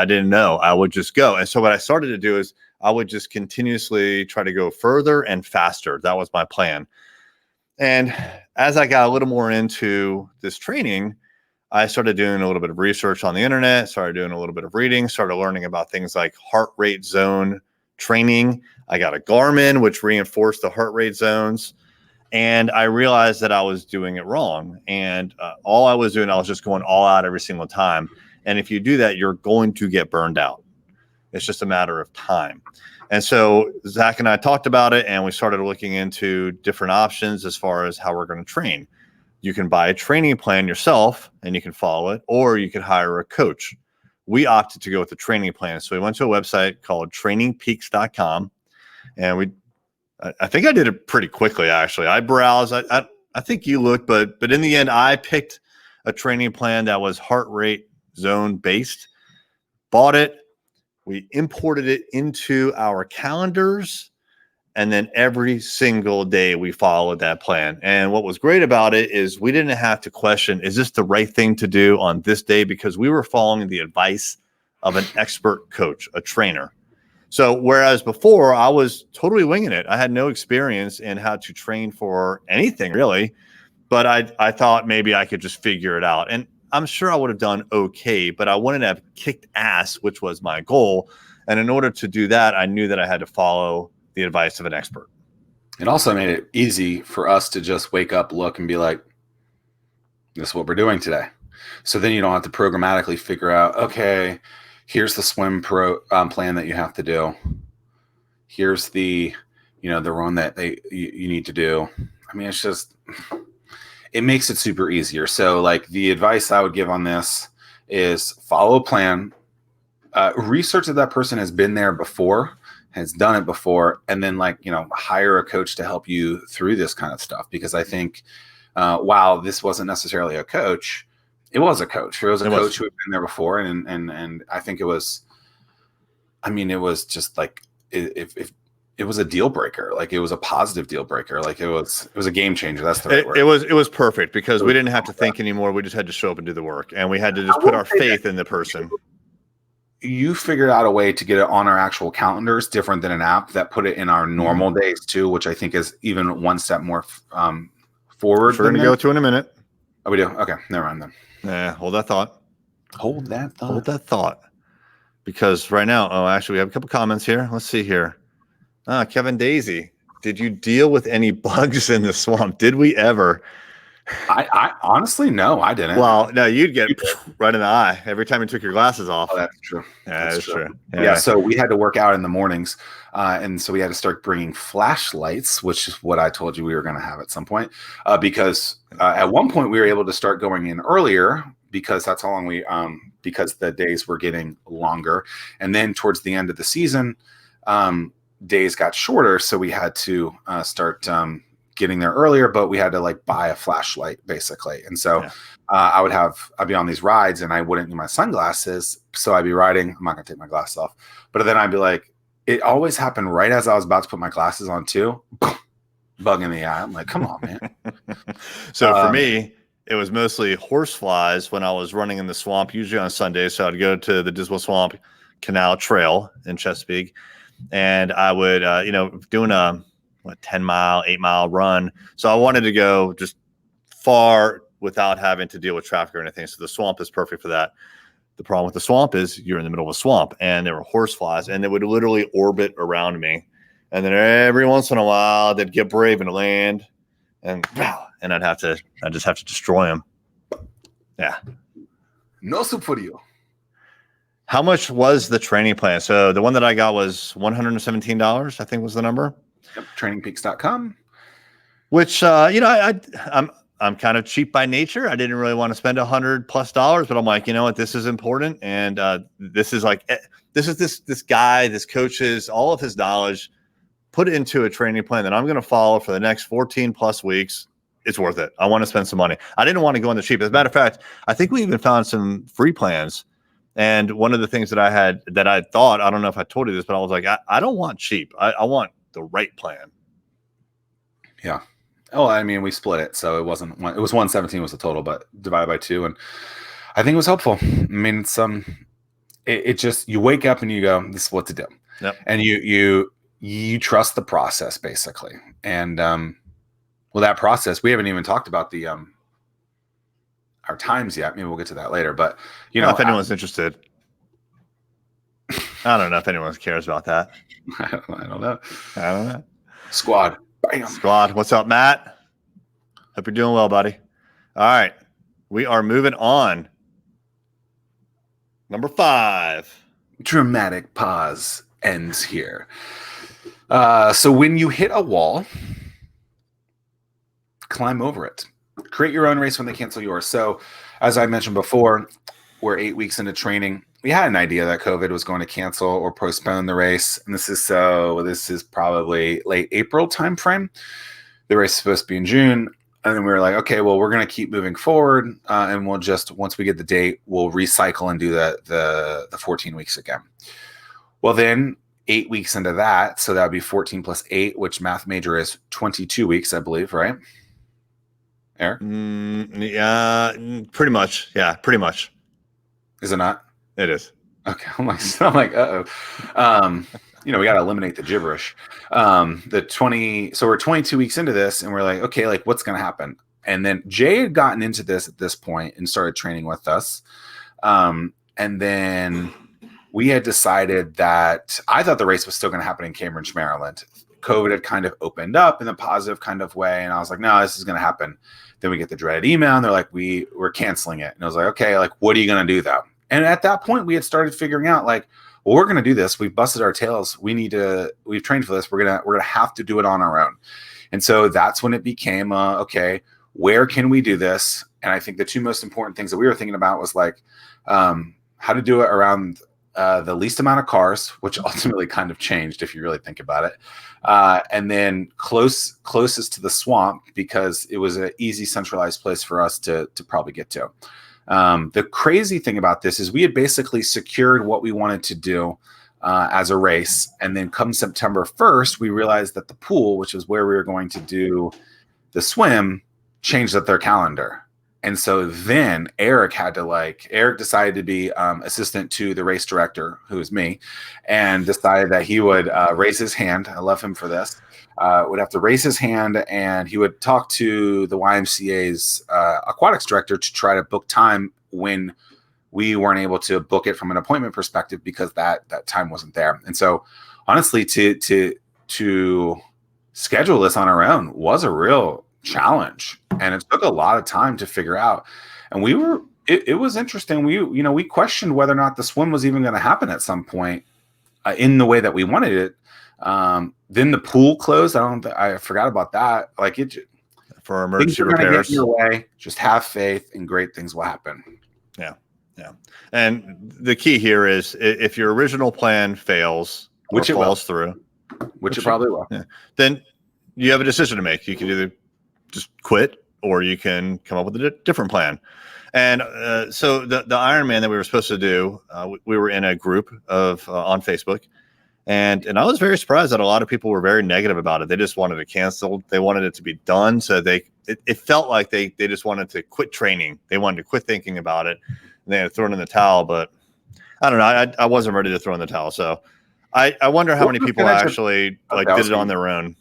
A: didn't know. I would just go. And so what I started to do is I would just continuously try to go further and faster. That was my plan. And as I got a little more into this training, I started doing a little bit of research on the internet, started doing a little bit of reading, started learning about things like heart rate zone training. I got a Garmin, which reinforced the heart rate zones. And I realized that I was doing it wrong. And all I was doing, I was just going all out every single time. And if you do that, you're going to get burned out. It's just a matter of time. And so Zach and I talked about it, and we started looking into different options as far as how we're going to train. You can buy a training plan yourself and you can follow it, or you could hire a coach. We opted to go with the training plan. So we went to a website called trainingpeaks.com, and I think I did it pretty quickly, actually. I browsed. I think you looked, but in the end, I picked a training plan that was heart rate zone based, bought it. We imported it into our calendars, and then every single day we followed that plan. And what was great about it is we didn't have to question, is this the right thing to do on this day? Because we were following the advice of an expert coach, a trainer. So whereas before I was totally winging it, I had no experience in how to train for anything really, but I thought maybe I could just figure it out. And I'm sure I would have done okay, but I wanted to have kicked ass, which was my goal. And in order to do that, I knew that I had to follow the advice of an expert.
B: It also made it easy for us to just wake up, look, and be like, this is what we're doing today. So then you don't have to programmatically figure out, okay, here's the swim plan that you have to do. Here's the run that you need to do. I mean, it's just, it makes it super easier. So like the advice I would give on this is follow a plan, research that person has been there before, has done it before, and then hire a coach to help you through this kind of stuff. Because I think while this wasn't necessarily a coach, it was a coach. It was a coach who had been there before, and I think it was. I mean, it was just like if it was a deal breaker, like it was a positive deal breaker, like it was a game changer. That's the right word.
A: It was perfect because we didn't have to think anymore. We just had to show up and do the work, and we had to just put our faith in the person.
B: you figured out a way to get it on our actual calendars, different than an app that put it in our normal days too, which I think is even one step more forward.
A: We're going to go to in a minute.
B: Oh, we do? Okay, never mind then.
A: Yeah, hold that thought.
B: Hold that thought.
A: Hold that thought. Because right now, actually, we have a couple comments here. Let's see here. Kevin Daisy, did you deal with any bugs in the swamp? Did we ever?
B: I honestly, no, I didn't.
A: Well, no, you'd get right in the eye every time you took your glasses off.
B: Oh, that's true.
A: Yeah, that's true.
B: Yeah, so we had to work out in the mornings, and so we had to start bringing flashlights, which is what I told you we were going to have at some point, because at one point we were able to start going in earlier because that's how long because the days were getting longer, and then towards the end of the season, days got shorter, so we had to start getting there earlier, but we had to like buy a flashlight basically. And so I'd be on these rides and I wouldn't need my sunglasses. So I'd be riding. I'm not going to take my glasses off, but then I'd be like, it always happened right as I was about to put my glasses on too. Bug in the eye. I'm like, come on, man.
A: So for me, it was mostly horse flies when I was running in the swamp, usually on Sundays. So I'd go to the Dismal Swamp Canal Trail in Chesapeake and I would, doing a 10-mile, 8-mile run. So I wanted to go just far without having to deal with traffic or anything. So the swamp is perfect for that. The problem with the swamp is you're in the middle of a swamp and there were horse flies and they would literally orbit around me. And then every once in a while they'd get brave and land and I'd just have to destroy them. Yeah.
B: No soup for you.
A: How much was the training plan? So the one that I got was $117, I think was the number.
B: Yep, trainingpeaks.com.
A: Which I'm kind of cheap by nature. I didn't really want to spend $100+, but I'm like, you know what, this is important, and this is this guy, this coach's all of his knowledge, put it into a training plan that I'm going to follow for the next 14+ weeks. It's worth it. I want to spend some money. I didn't want to go on the cheap. As a matter of fact, I think we even found some free plans. And one of the things that I thought, I don't know if I told you this, but I was like, I don't want cheap. I want the right plan.
B: Yeah. Oh, I mean, we split it, so it wasn't one. It was 117 was the total, but divided by 2, and I think it was helpful. I mean, it just you wake up and you go, this is what to do,
A: yep.
B: And you trust the process basically. And that process, we haven't even talked about the our times yet. Maybe we'll get to that later. But
A: if anyone's interested, I don't know if anyone cares about that.
B: I don't know.
A: Squad. Bam. Squad. What's up, Matt? Hope you're doing well, buddy. All right. We are moving on. Number 5.
B: Dramatic pause ends here. So when you hit a wall, climb over it. Create your own race when they cancel yours. So as I mentioned before, we're 8 weeks into training. We had an idea that COVID was going to cancel or postpone the race. And this is probably late April timeframe. The race is supposed to be in June. And then we were like, okay, well, we're going to keep moving forward. And we'll just, once we get the date, we'll recycle and do the 14 weeks again. Well, then 8 weeks into that. So that would be 14 plus 8, which math major is 22 weeks, I believe, right? Eric?
A: Yeah, pretty much. Yeah, pretty much.
B: Is it not?
A: It is.
B: Okay. I'm like, uh-oh. We got to eliminate the gibberish. So we're 22 weeks into this and we're like, okay, like what's going to happen? And then Jay had gotten into this at this point and started training with us. And then we had decided that I thought the race was still going to happen in Cambridge, Maryland. COVID had kind of opened up in a positive kind of way. And I was like, no, this is going to happen. Then we get the dreaded email and they're like, we're canceling it. And I was like, okay, like, what are you going to do though? And at that point we had started figuring out like, well, we're going to do this. We've busted our tails. We've trained for this. We're going to have to do it on our own. And so that's when it became, okay, where can we do this? And I think the two most important things that we were thinking about was like, how to do it around the least amount of cars, which ultimately kind of changed if you really think about it. And then closest to the swamp because it was an easy centralized place for us to probably get to. The crazy thing about this is we had basically secured what we wanted to do as a race. And then come September 1st, we realized that the pool, which is where we were going to do the swim, changed up their calendar. And so then Erik decided to be assistant to the race director, who is me, and decided that he would raise his hand. I love him for this. Would have to raise his hand, and he would talk to the YMCA's aquatics director to try to book time when we weren't able to book it from an appointment perspective because that time wasn't there. And so honestly, to schedule this on our own was a real challenge, and it took a lot of time to figure out. And it was interesting. We questioned whether or not the swim was even going to happen at some point in the way that we wanted it. Then the pool closed. I forgot about that. Like
A: for emergency repairs.
B: Get in your way. Just have faith, and great things will happen.
A: Yeah. And the key here is if your original plan fails,
B: which it
A: falls through,
B: which it probably will,
A: then you have a decision to make. You can either just quit, or you can come up with a different plan. And so the Ironman that we were supposed to do, we were in a group of on Facebook, and I was very surprised that a lot of people were very negative about it. They just wanted it canceled. They wanted it to be done. So it felt like they just wanted to quit training. They wanted to quit thinking about it. And they had thrown in the towel, but I don't know. I wasn't ready to throw in the towel. So I wonder how many people actually did it on their own.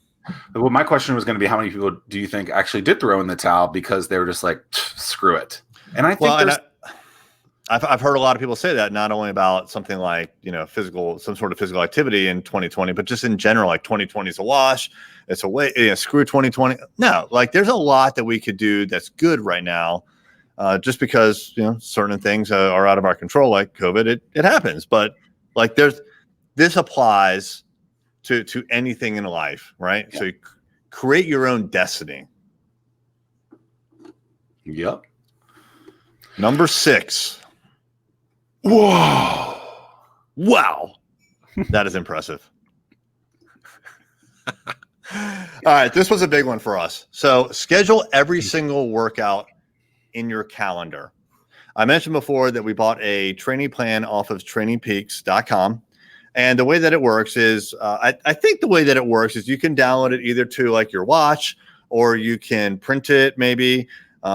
B: Well, my question was going to be, how many people do you think actually did throw in the towel because they were just like, screw it? And I think
A: I've heard a lot of people say that, not only about something like, some sort of physical activity in 2020, but just in general, like 2020 is a wash. It's a way, screw 2020. No, like there's a lot that we could do that's good right now. Just because, certain things are out of our control, like COVID, it happens. But like this applies to anything in life, right? Yeah. So you create your own destiny.
B: Yep.
A: Number 6.
B: Whoa.
A: Wow. That is impressive. All right. This was a big one for us. So schedule every single workout in your calendar. I mentioned before that we bought a training plan off of trainingpeaks.com. And the way that it works is, I think the way that it works is you can download it either to like your watch, or you can print it maybe,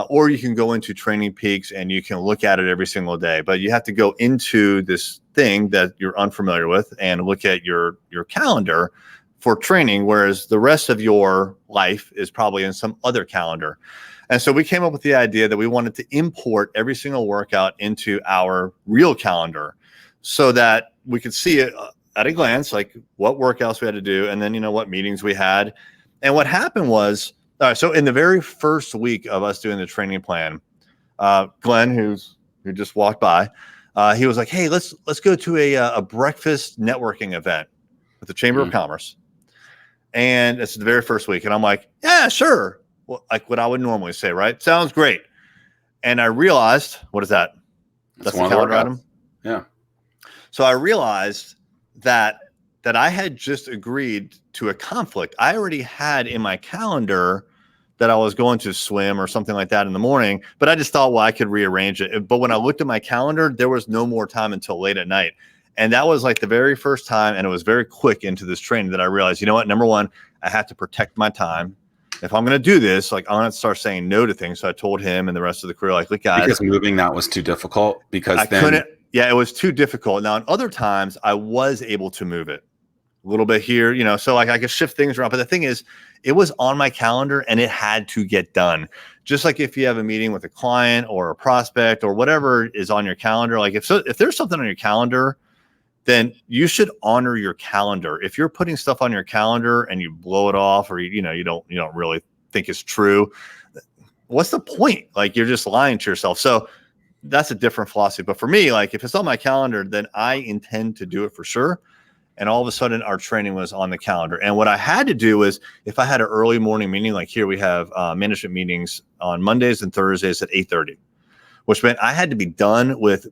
A: or you can go into Training Peaks and you can look at it every single day. But you have to go into this thing that you're unfamiliar with and look at your calendar for training, whereas the rest of your life is probably in some other calendar. And so we came up with the idea that we wanted to import every single workout into our real calendar so that we could see it at a glance, like what workouts we had to do, and then, what meetings we had. And what happened was, so in the very first week of us doing the training plan, Glenn, who just walked by, he was like, hey, let's go to a breakfast networking event with the Chamber of Commerce. And it's the very first week. And I'm like, yeah, sure. Well, like what I would normally say, right? Sounds great. And I realized, what is that? That's the calendar item.
B: Yeah.
A: So I realized that I had just agreed to a conflict. I already had in my calendar that I was going to swim or something like that in the morning, but I just thought, well, I could rearrange it. But when I looked at my calendar, there was no more time until late at night. And that was like the very first time, and it was very quick into this training that I realized, number one, I have to protect my time. If I'm going to do this, like, I'm going to start saying no to things. So I told him and the rest of the crew, like, look, guys.
B: Because moving that was too difficult? Because
A: I couldn't. Yeah, it was too difficult. Now, in other times, I was able to move it a little bit here, so like I could shift things around. But the thing is, it was on my calendar and it had to get done. Just like if you have a meeting with a client or a prospect or whatever is on your calendar, like if there's something on your calendar, then you should honor your calendar. If you're putting stuff on your calendar and you blow it off, or you don't really think it's true, what's the point? Like, you're just lying to yourself. So that's a different philosophy. But for me, like, if it's on my calendar, then I intend to do it for sure. And all of a sudden our training was on the calendar. And what I had to do is, if I had an early morning meeting, like here we have management meetings on Mondays and Thursdays at 8:30, which meant I had to be done with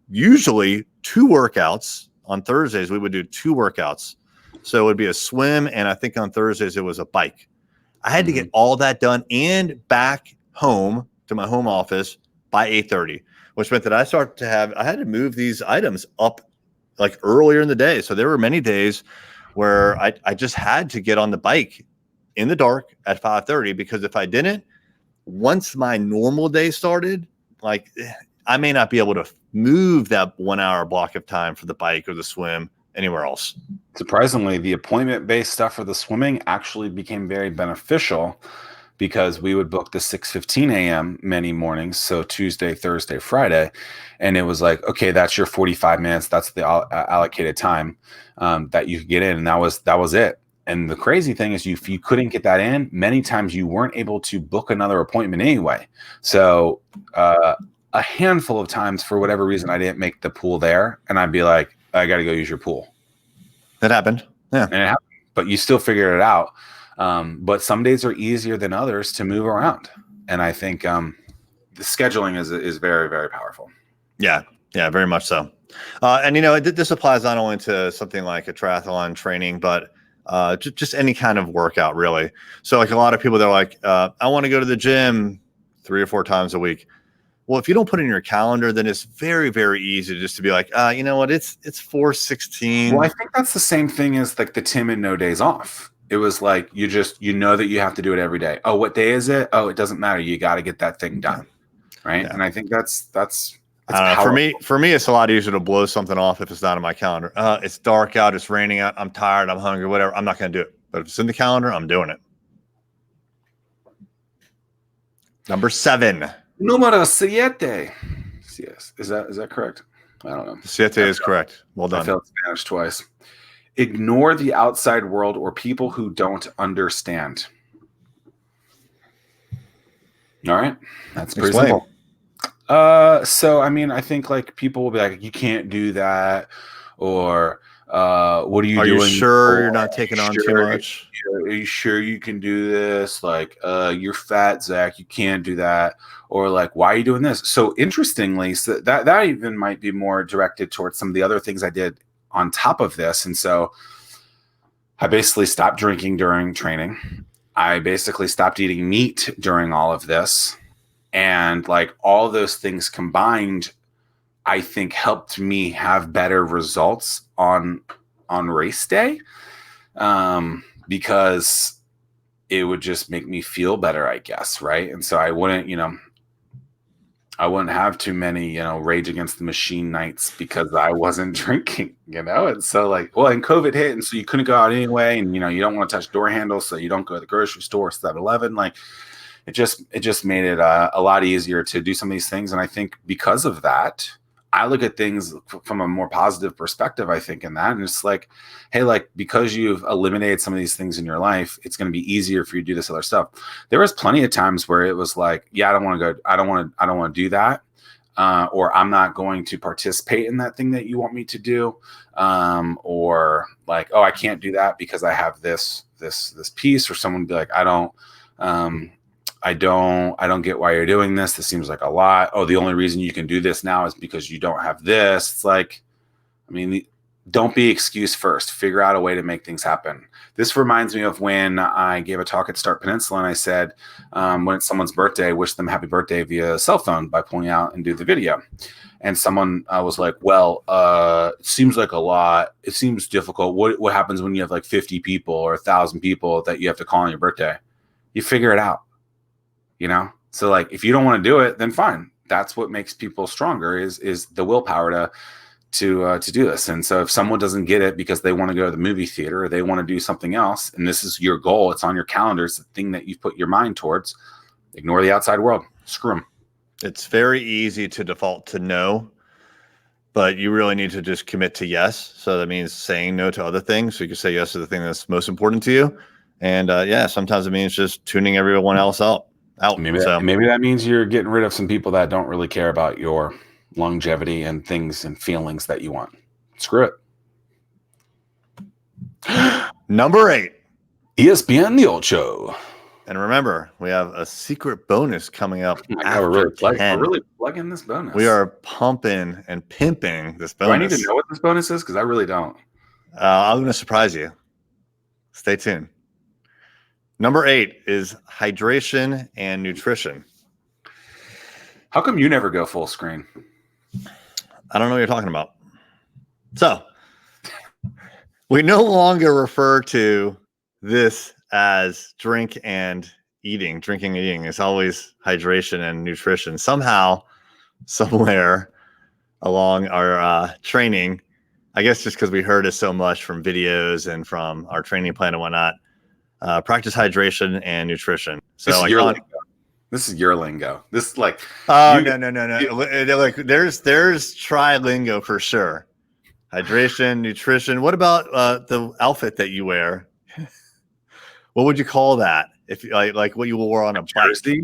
A: usually 2 workouts. On Thursdays, we would do 2 workouts. So it would be a swim, and I think on Thursdays it was a bike. I had to get all that done and back home to my home office by 8:30, which meant that I had to move these items up like earlier in the day. So there were many days where I just had to get on the bike in the dark at 5:30, because if I didn't, once my normal day started, like I may not be able to move that 1 hour block of time for the bike or the swim anywhere else.
B: Surprisingly, the appointment-based stuff for the swimming actually became very beneficial because we would book the 6:15 a.m. many mornings, so Tuesday, Thursday, Friday, and it was like, okay, that's your 45 minutes. That's the allocated time that you could get in, and that was it. And the crazy thing is, if you couldn't get that in, many times you weren't able to book another appointment anyway. So a handful of times, for whatever reason, I didn't make the pool there, and I'd be like, I got to go use your pool.
A: That happened. Yeah.
B: And it happened, but you still figure it out. But some days are easier than others to move around. And I think the scheduling is very, very powerful.
A: Yeah. Yeah, very much so. And, you know, this applies not only to something like a triathlon training, but just any kind of workout, really. So like a lot of people, they're like, I want to go to the gym 3 or 4 times a week. Well, if you don't put it in your calendar, then it's very, very easy just to be like, you know what, it's 4:16.
B: Well, I think that's the same thing as like the Tim and no days off. It was like you know that you have to do it every day. Oh, what day is it? Oh, it doesn't matter. You got to get that thing done, right? Yeah. And I think that's
A: for me, it's a lot easier to blow something off if it's not in my calendar. It's dark out, it's raining out, I'm tired, I'm hungry, whatever. I'm not going to do it. But if it's in the calendar, I'm doing it. Number 7.
B: Número 7. Yes. Is that correct? I don't know.
A: 7 is correct. Well done.
B: I failed Spanish twice. Ignore the outside world or people who don't understand. All right. That's pretty simple. So, I mean, I think like people will be like, you can't do that. Or what are you doing?
A: Are you sure you're not taking on too much?
B: Are you sure you can do this? Like, you're fat, Zach. You can't do that. Or like, why are you doing this? So interestingly, so that even might be more directed towards some of the other things I did on top of this. And so I basically stopped drinking during training. I basically stopped eating meat during all of this. And like all those things combined, I think helped me have better results on race day, because it would just make me feel better, I guess. Right. And so I wouldn't have too many, Rage Against the Machine nights because I wasn't drinking, And so like, well, and COVID hit. And so you couldn't go out anyway. And, you don't want to touch door handles. So you don't go to the grocery store, 7-Eleven. Like it just made it a lot easier to do some of these things. And I think because of that, I look at things from a more positive perspective, I think, in that. And it's like, hey, like, because you've eliminated some of these things in your life, it's going to be easier for you to do this other stuff. There was plenty of times where it was like, yeah, I don't want to go. I don't want to do that. Or I'm not going to participate in that thing that you want me to do. Or like, oh, I can't do that because I have this piece, or someone would be like, I don't get why you're doing this. This seems like a lot. Oh, the only reason you can do this now is because you don't have this. It's like, I mean, don't be excuse first. Figure out a way to make things happen. This reminds me of when I gave a talk at Start Peninsula and I said, when it's someone's birthday, wish them happy birthday via cell phone by pulling out and do the video. And someone was like, well, it seems like a lot. It seems difficult. What happens when you have like 50 people or 1,000 people that you have to call on your birthday? You figure it out. So like, if you don't want to do it, then fine. That's what makes people stronger is the willpower to do this. And so if someone doesn't get it because they want to go to the movie theater or they want to do something else, and this is your goal, it's on your calendar, it's the thing that you've put your mind towards, ignore the outside world. Screw them.
A: It's very easy to default to no, but you really need to just commit to yes. So that means saying no to other things. So you can say yes to the thing that's most important to you. And sometimes it means just tuning everyone else out.
B: Maybe that means you're getting rid of some people that don't really care about your longevity and things and feelings that you want. Screw
A: it. Number 8.
B: ESPN The Ocho.
A: And remember, we have a secret bonus coming up.
B: We're really plugging this bonus.
A: We are pumping and pimping this bonus.
B: Do I need to know what this bonus is? Because I really don't.
A: I'm going to surprise you. Stay tuned. Number 8 is hydration and nutrition.
B: How come you never go full screen?
A: I don't know what you're talking about. So we no longer refer to this as drink and drinking, eating. It's always hydration and nutrition. Somehow, somewhere along our training, I guess just because we heard it so much from videos and from our training plan and whatnot, practice hydration and nutrition. So
B: this is your lingo. This is your lingo. This is like,
A: no. Like there's tri-lingo for sure. Hydration, nutrition. What about the outfit that you wear? What would you call that? If like what you wore on a bike?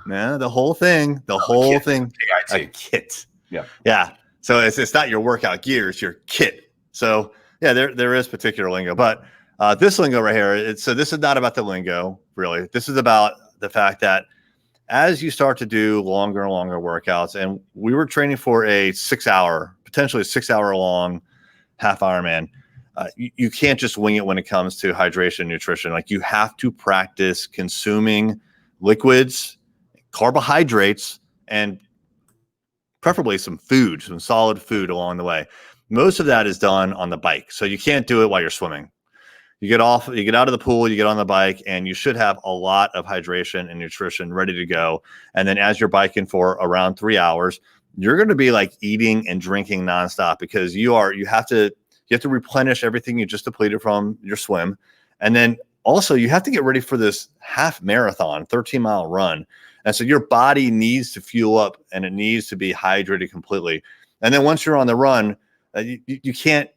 A: No, the whole thing. The whole thing. A kit.
B: Yeah.
A: Yeah. So it's not your workout gear, it's your kit. So yeah, there is particular lingo, but this lingo right here. So this is not about the lingo, really. This is about the fact that as you start to do longer and longer workouts, and we were training for a 6 hour, potentially 6 hour long half Ironman. You can't just wing it when it comes to hydration, nutrition. Like you have to practice consuming liquids, carbohydrates, and preferably some food, some solid food along the way. Most of that is done on the bike. So you can't do it while you're swimming. You get out of the pool, you get on the bike, and you should have a lot of hydration and nutrition ready to go. And then as you're biking for around 3 hours, you're going to be like eating and drinking nonstop because you have to replenish everything you just depleted from your swim. And then also you have to get ready for this half marathon, 13-mile run. And so your body needs to fuel up and it needs to be hydrated completely. And then once you're on the run, you can't,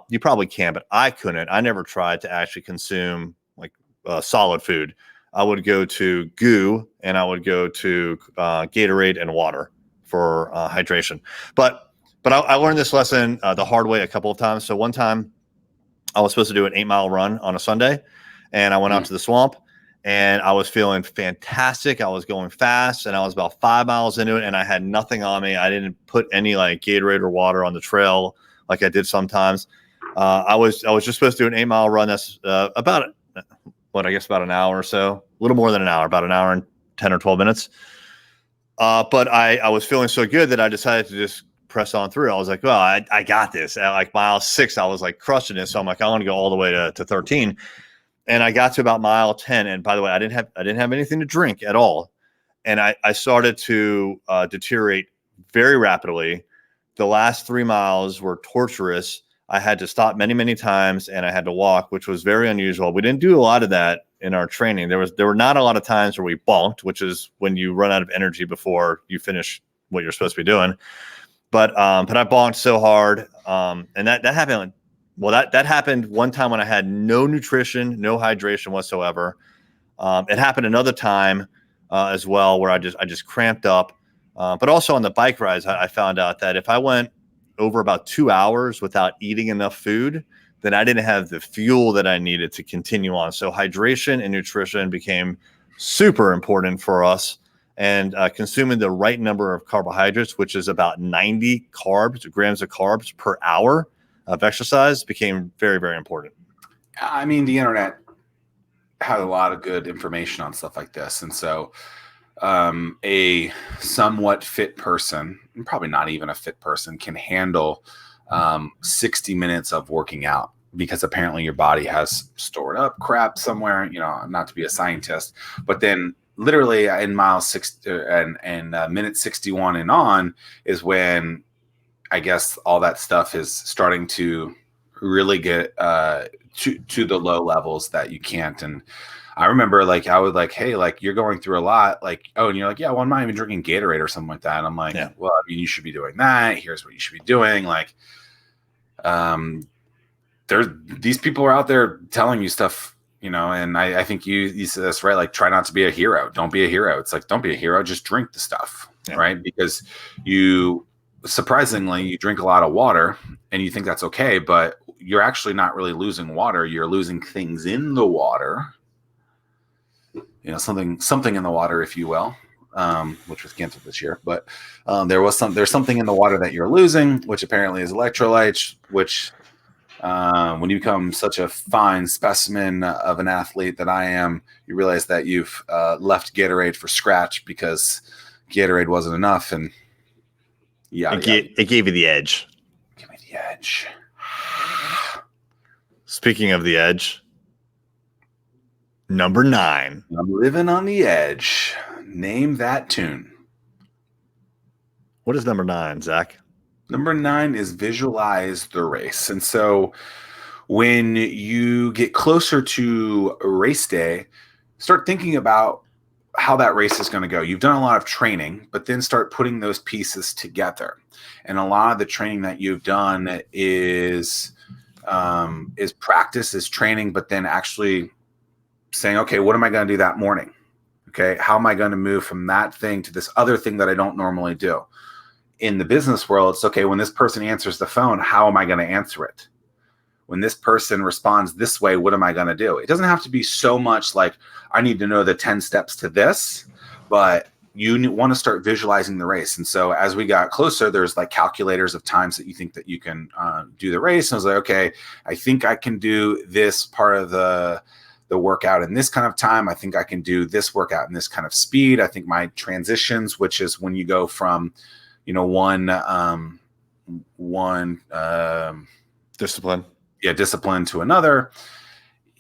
A: you probably can, but I couldn't. I never tried to actually consume like solid food. I would go to goo and I would go to Gatorade and water for hydration. But I learned this lesson the hard way a couple of times. So one time I was supposed to do an 8-mile run on a Sunday and I went out to the swamp and I was feeling fantastic. I was going fast and I was about 5 miles into it and I had nothing on me. I didn't put any like Gatorade or water on the trail like I did sometimes. I was just supposed to do an 8-mile run. That's about an hour or so, a little more than an hour, about an hour and 10 or 12 minutes. But I was feeling so good that I decided to just press on through. I was like, well, I got this. At like mile 6, I was like crushing it. So I'm like, I want to go all the way to 13. And I got to about mile 10. And by the way, I didn't have anything to drink at all. And I started to deteriorate very rapidly. The last 3 miles were torturous. I had to stop many, many times and I had to walk, which was very unusual. We didn't do a lot of that in our training. There were not a lot of times where we bonked, which is when you run out of energy before you finish what you're supposed to be doing. But I bonked so hard. And that happened. Well, that happened one time when I had no nutrition, no hydration whatsoever. It happened another time as well where I just cramped up. But also on the bike rides, I found out that if I went over about 2 hours without eating enough food, then I didn't have the fuel that I needed to continue on. So hydration and nutrition became super important for us. And consuming the right number of carbohydrates, which is about 90 grams of carbs per hour of exercise, became very, very important.
B: I mean, the internet had a lot of good information on stuff like this. And so a somewhat fit person, and probably not even a fit person, can handle 60 minutes of working out because apparently your body has stored up crap somewhere, not to be a scientist, but then literally in mile 6 and minute 61 and on is when I guess all that stuff is starting to really get to the low levels that you can't. And I remember like I would like, hey, like you're going through a lot, like, oh, and you're like, yeah, well, I'm not even drinking Gatorade or something like that. And I'm like, yeah. Well, I mean, you should be doing that. Here's what you should be doing. Like, there's these people are out there telling you stuff, and I think you said this right. Like, try not to be a hero. Don't be a hero. It's like, don't be a hero. Just drink the stuff, right? Because surprisingly, you drink a lot of water and you think that's okay, but you're actually not really losing water. You're losing things in the water. Something in the water, if you will, which was canceled this year. But there's something in the water that you're losing, which apparently is electrolytes, which when you become such a fine specimen of an athlete that I am, you realize that you've left Gatorade for scratch because Gatorade wasn't enough. And
A: it gave you the edge.
B: Give me the edge.
A: Speaking of the edge, Number 9.
B: I'm living on the edge. Name that tune.
A: What is number 9, Zach?
B: Number 9 is visualize the race. And so when you get closer to race day, start thinking about how that race is going to go. You've done a lot of training, but then start putting those pieces together. And a lot of the training that you've done is practice, is training, but then actually saying, okay, what am I going to do that morning? Okay, how am I going to move from that thing to this other thing that I don't normally do? In the business world, it's okay, when this person answers the phone, how am I going to answer it? When this person responds this way, what am I going to do? It doesn't have to be so much like, I need to know the 10 steps to this, but you want to start visualizing the race. And so as we got closer, there's like calculators of times that you think that you can do the race. And I was like, okay, I think I can do this part of the workout in this kind of time. I think I can do this workout in this kind of speed. I think my transitions, which is when you go from, one
A: discipline.
B: Yeah, discipline to another,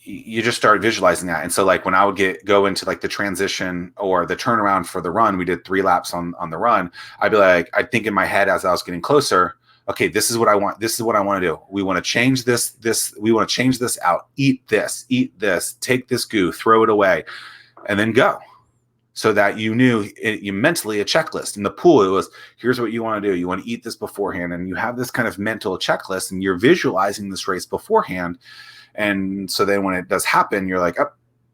B: you just start visualizing that. And so like when I would go into like the transition or the turnaround for the run, we did 3 laps on the run. I'd be like, I'd think in my head as I was getting closer, okay, this is what I want. This is what I want to do. We want to change this, we want to change this out, eat this, take this goo, throw it away, and then go. So that you knew you mentally a checklist. In the pool, it was, here's what you want to do. You want to eat this beforehand. And you have this kind of mental checklist and you're visualizing this race beforehand. And so then when it does happen, you're like, oh,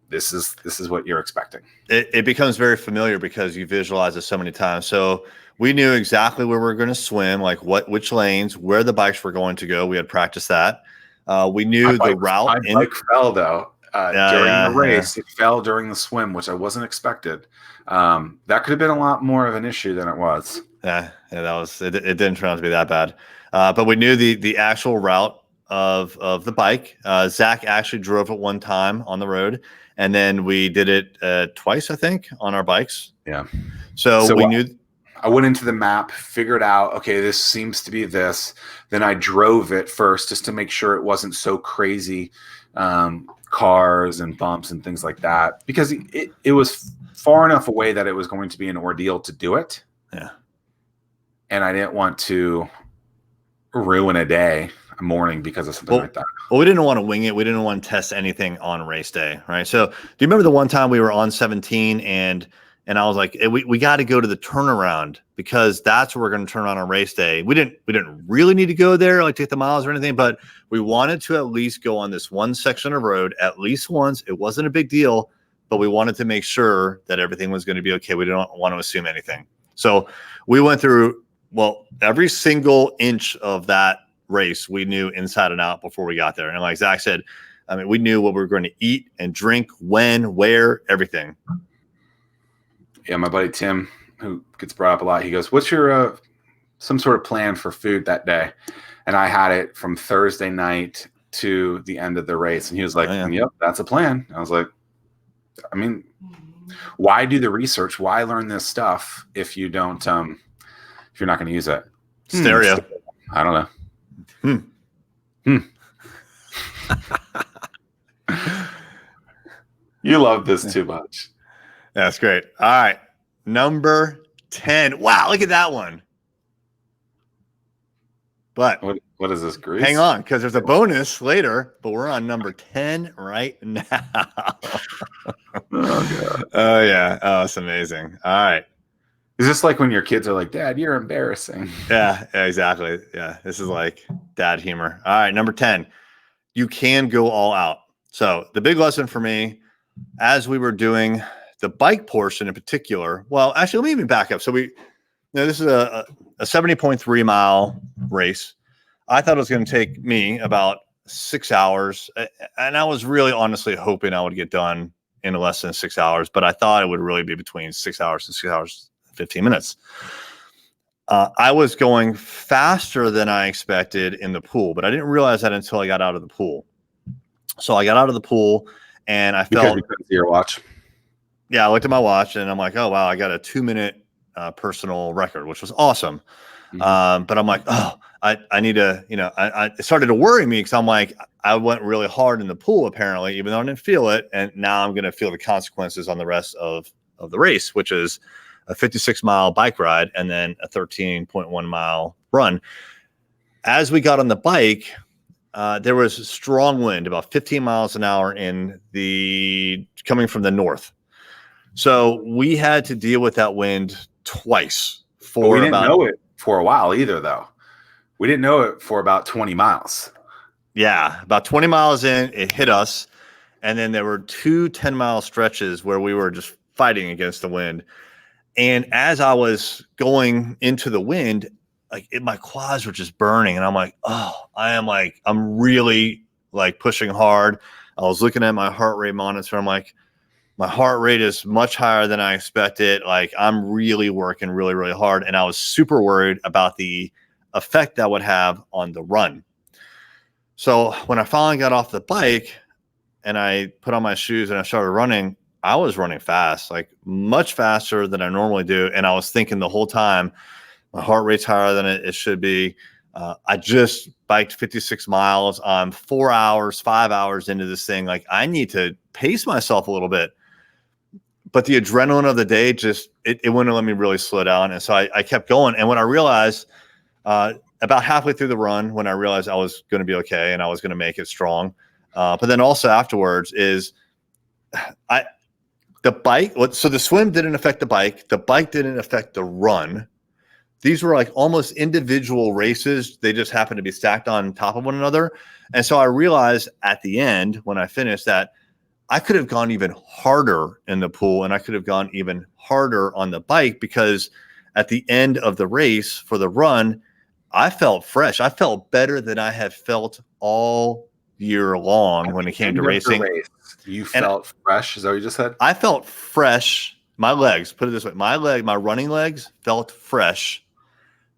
B: this is what you're expecting.
A: It becomes very familiar because you visualize it so many times. So we knew exactly where we were going to swim, like which lanes, where the bikes were going to go. We had practiced that. We knew the route.
B: My bike fell though. During the race, it fell during the swim, which I wasn't expected. That could have been a lot more of an issue than it was.
A: Yeah, that was it. It didn't turn out to be that bad, but we knew the actual route of the bike. Zach actually drove it one time on the road, and then we did it twice, I think, on our bikes.
B: Yeah.
A: So we knew.
B: I went into the map, figured out, okay, this seems to be this. Then I drove it first just to make sure it wasn't so crazy. Cars and bumps and things like that, because it was far enough away that it was going to be an ordeal to do it.
A: Yeah. And
B: I didn't want to ruin a morning because of something like that.
A: Well, we didn't want to wing it. We didn't want to test anything on race day. Right. So do you remember the one time we were on 17 and I was like, hey, we got to go to the turnaround because that's where we're going to turn on our race day. We didn't really need to go there, like take the miles or anything, but we wanted to at least go on this one section of road at least once. It wasn't a big deal, but we wanted to make sure that everything was going to be okay. We didn't want to assume anything. So we went through, every single inch of that race we knew inside and out before we got there. And like Zach said, I mean, we knew what we were going to eat and drink, when, where, everything.
B: Yeah, my buddy Tim, who gets brought up a lot, he goes, what's your some sort of plan for food that day? And I had it from Thursday night to the end of the race. And he was like, Yep, that's a plan. I was like, I mean, why do the research? Why learn this stuff if you don't, if you're not going to use it?
A: Stereo.
B: I don't know. You love this too much.
A: That's great. All right. Number 10. Wow. Look at that one. But
B: what is this, Grease?
A: Hang on, because there's a bonus later, but we're on number 10 right now.
B: Oh, God.
A: Oh, yeah. Oh, it's amazing. All right.
B: Is this like when your kids are like, Dad, you're embarrassing?
A: Yeah, exactly. Yeah. This is like dad humor. All right. Number 10. You can go all out. So the big lesson for me, as we were doing the bike portion in particular, well, actually, let me even back up. So this is a 70.3 mile race. I thought it was going to take me about 6 hours. And I was really honestly hoping I would get done in less than 6 hours, but I thought it would really be between 6 hours and 6 hours, 15 minutes. I was going faster than I expected in the pool, but I didn't realize that until I got out of the pool. So I got out of the pool and I felt.
B: You couldn't see your watch.
A: Yeah, I looked at my watch and I'm like, oh, wow, I got a 2-minute personal record, which was awesome. Mm-hmm. But I'm like, oh, I need to, it started to worry me because I'm like, I went really hard in the pool, apparently, even though I didn't feel it. And now I'm going to feel the consequences on the rest of the race, which is a 56-mile bike ride and then a 13.1-mile run. As we got on the bike, there was a strong wind, about 15 miles an hour coming from the north. So we had to deal with that wind twice.
B: We didn't know it for a while either, though. We didn't know it for about 20 miles.
A: Yeah, about 20 miles in, it hit us. And then there were 2 10-mile stretches where we were just fighting against the wind. And as I was going into the wind, my quads were just burning. And I'm like, I'm really pushing hard. I was looking at my heart rate monitor. I'm like, my heart rate is much higher than I expected. I'm really working really, really hard. And I was super worried about the effect that would have on the run. So when I finally got off the bike and I put on my shoes and I started running, I was running fast, much faster than I normally do. And I was thinking the whole time, my heart rate's higher than it should be. I just biked 56 miles. I'm 4 hours, 5 hours into this thing. I need to pace myself a little bit. But the adrenaline of the day it wouldn't let me really slow down. And so I kept going. And when I realized about halfway through the run, when I realized I was going to be okay and I was going to make it strong. But then also afterwards is the bike. So the swim didn't affect the bike. The bike didn't affect the run. These were almost individual races. They just happened to be stacked on top of one another. And so I realized at the end when I finished that I could have gone even harder in the pool and I could have gone even harder on the bike because at the end of the race for the run, I felt fresh. I felt better than I had felt all year long when it came to racing.
B: You felt fresh? Is that what you just said?
A: I felt fresh. My legs, put it this way, my running legs felt fresh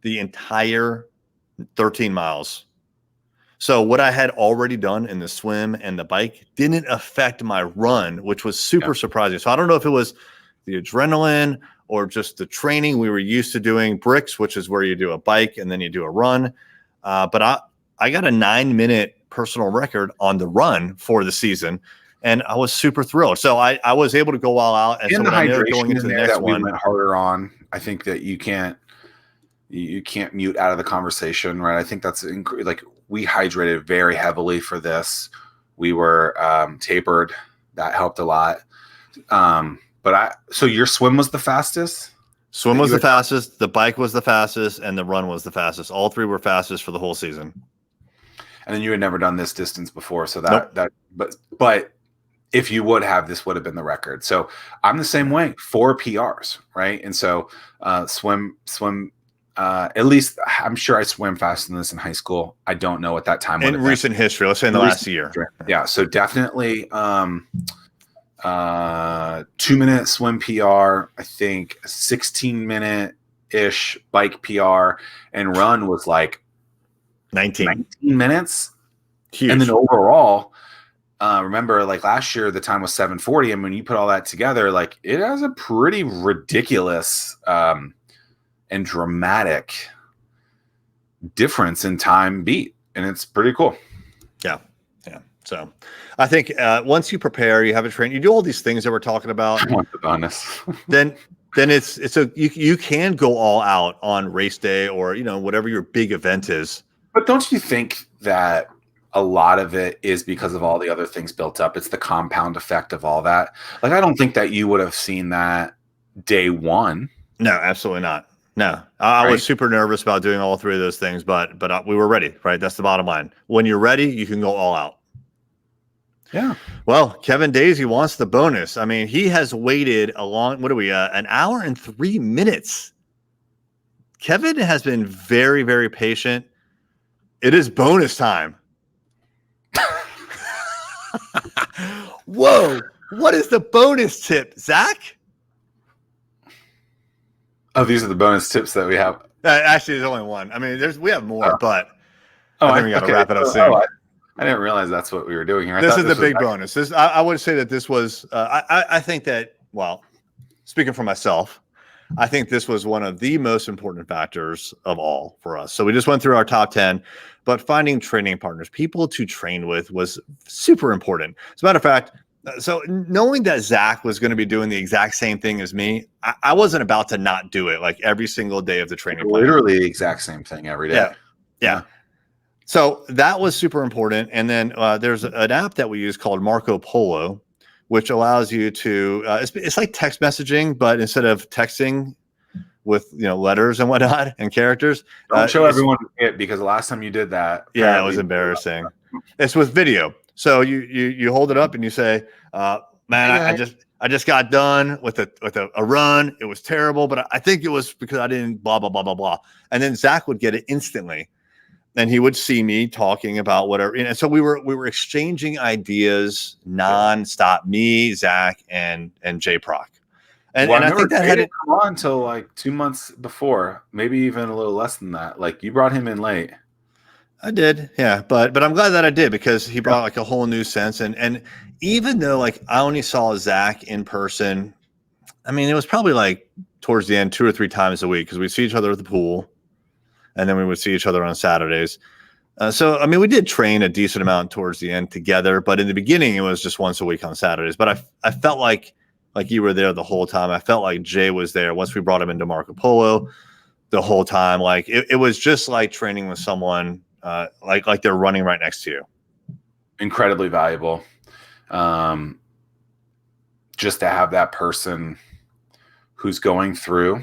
A: the entire 13 miles. So what I had already done in the swim and the bike didn't affect my run, which was super surprising. So I don't know if it was the adrenaline or just the training. We were used to doing bricks, which is where you do a bike and then you do a run. But I got a 9-minute personal record on the run for the season, and I was super thrilled. So I was able to go all out. And so
B: the
A: I know
B: hydration
A: going into the next
B: that we
A: one,
B: went harder on. I think that you can't mute out of the conversation, right? I think that's we hydrated very heavily for this. We were tapered. That helped a lot. So your swim was the fastest?
A: Swim was the fastest, the bike was the fastest, and the run was the fastest. All three were fastest for the whole season.
B: And then you had never done this distance before. So but if you would have, this would have been the record. So I'm the same way, 4 PRs, right? And so swim, at least I'm sure I swam faster than this in high school. I don't know what that time was.
A: In recent history, let's say in the last year.
B: Yeah. So definitely 2-minute swim PR, I think 16-minute-ish bike PR, and run was 19 minutes.
A: Huge.
B: And then overall, remember last year, the time was 7:40. And when you put all that together, it has a pretty ridiculous and dramatic difference in time beat. And it's pretty cool.
A: Yeah. So I think once you prepare, you have a train, you do all these things that we're talking about.
B: I want to be honest.
A: then you can go all out on race day or, whatever your big event is.
B: But don't you think that a lot of it is because of all the other things built up? It's the compound effect of all that. I don't think that you would have seen that day one.
A: No, absolutely not. No, I was super nervous about doing all three of those things, but we were ready, right? That's the bottom line. When you're ready, you can go all out.
B: Yeah.
A: Well, Kevin Daisy wants the bonus. I mean, he has waited an hour and 3 minutes. Kevin has been very, very patient. It is bonus time. Whoa. What is the bonus tip, Zach?
B: Oh, these are the bonus tips that we have.
A: Actually, there's only one. I mean, we have more, but I think we got to wrap it up soon.
B: I didn't realize that's what we were doing here.
A: This is the big bonus. I would say that this was, I think that, well, speaking for myself, I think this was one of the most important factors of all for us. So we just went through our top 10, but finding training partners, people to train with, was super important. As a matter of fact, so knowing that Zach was going to be doing the exact same thing as me, I wasn't about to not do it like every single day of the training plan.
B: Literally the exact same thing every day.
A: Yeah. So that was super important. And then there's an app that we use called Marco Polo, which allows you to, it's like text messaging, but instead of texting with, letters and whatnot and characters.
B: Don't show everyone it, because the last time you did that.
A: Yeah, it was embarrassing. It's with video. So you hold it up and you say, man, I just got done with a run. It was terrible, but I think it was because I didn't blah, blah, blah, blah, blah. And then Zach would get it instantly. And he would see me talking about whatever. And so we were exchanging ideas nonstop, me, Zach, and J Proc. And I think that hadn't
B: come on until like 2 months before, maybe even a little less than that. Like, you brought him in late.
A: I did, yeah, but I'm glad that I did, because he brought like a whole new sense. And even though like I only saw Zach in person, I mean, it was probably like towards the end 2 or 3 times a week, because we'd see each other at the pool, and then we would see each other on Saturdays. So I mean, we did train a decent amount towards the end together, but in the beginning it was just once a week on Saturdays. But I felt like you were there the whole time. I felt like Jay was there once we brought him into Marco Polo the whole time. Like it was just like training with someone. Like they're running right next to you.
B: Incredibly valuable. Just to have that person who's going through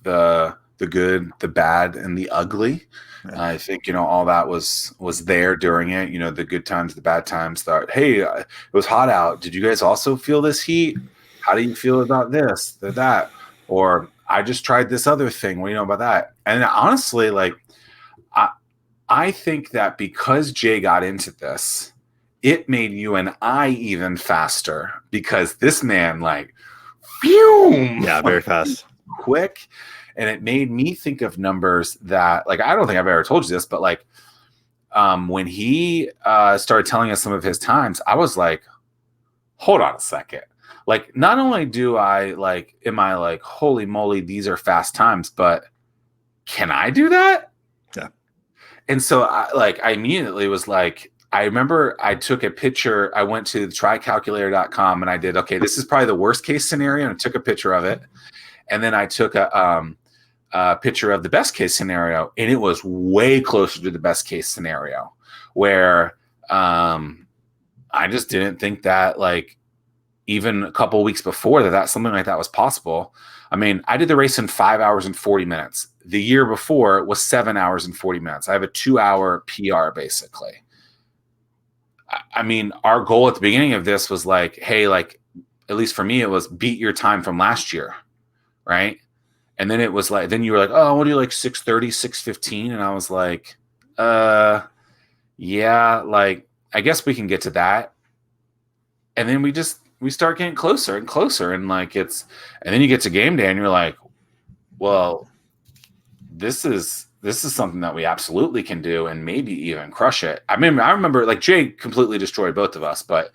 B: the good, the bad, and the ugly. Yeah. I think, all that was there during it, the good times, the bad times. Hey, it was hot out. Did you guys also feel this heat? How do you feel about this, that? Or I just tried this other thing. What do you know about that? And honestly, like, I think that because Jay got into this, it made you and I even faster, because this man, like, phew,
A: very fast,
B: quick. And it made me think of numbers that, like, I don't think I've ever told you this, but like, when he started telling us some of his times, I was like, hold on a second. Like, not only am I like, holy moly, these are fast times, but can I do that?
A: Yeah.
B: And so I immediately was like, I remember I took a picture. I went to trycalculator.com and I did, okay, this is probably the worst case scenario. And I took a picture of it. And then I took a picture of the best case scenario. And it was way closer to the best case scenario, where I just didn't think that, like, even a couple of weeks before that something like that was possible. I mean, I did the race in 5 hours and 40 minutes. The year before it was 7 hours and 40 minutes. I have a 2-hour PR basically. I mean, our goal at the beginning of this was like, hey, like, at least for me, it was beat your time from last year. Right. And then it was like, then you were like, oh, I want to do like 6:30, 6:15. And I was like, yeah, like, I guess we can get to that. And then we start getting closer and closer, and like and then you get to game day and you're like, well, this is something that we absolutely can do, and maybe even crush it. I mean, I remember, like, Jay completely destroyed both of us, but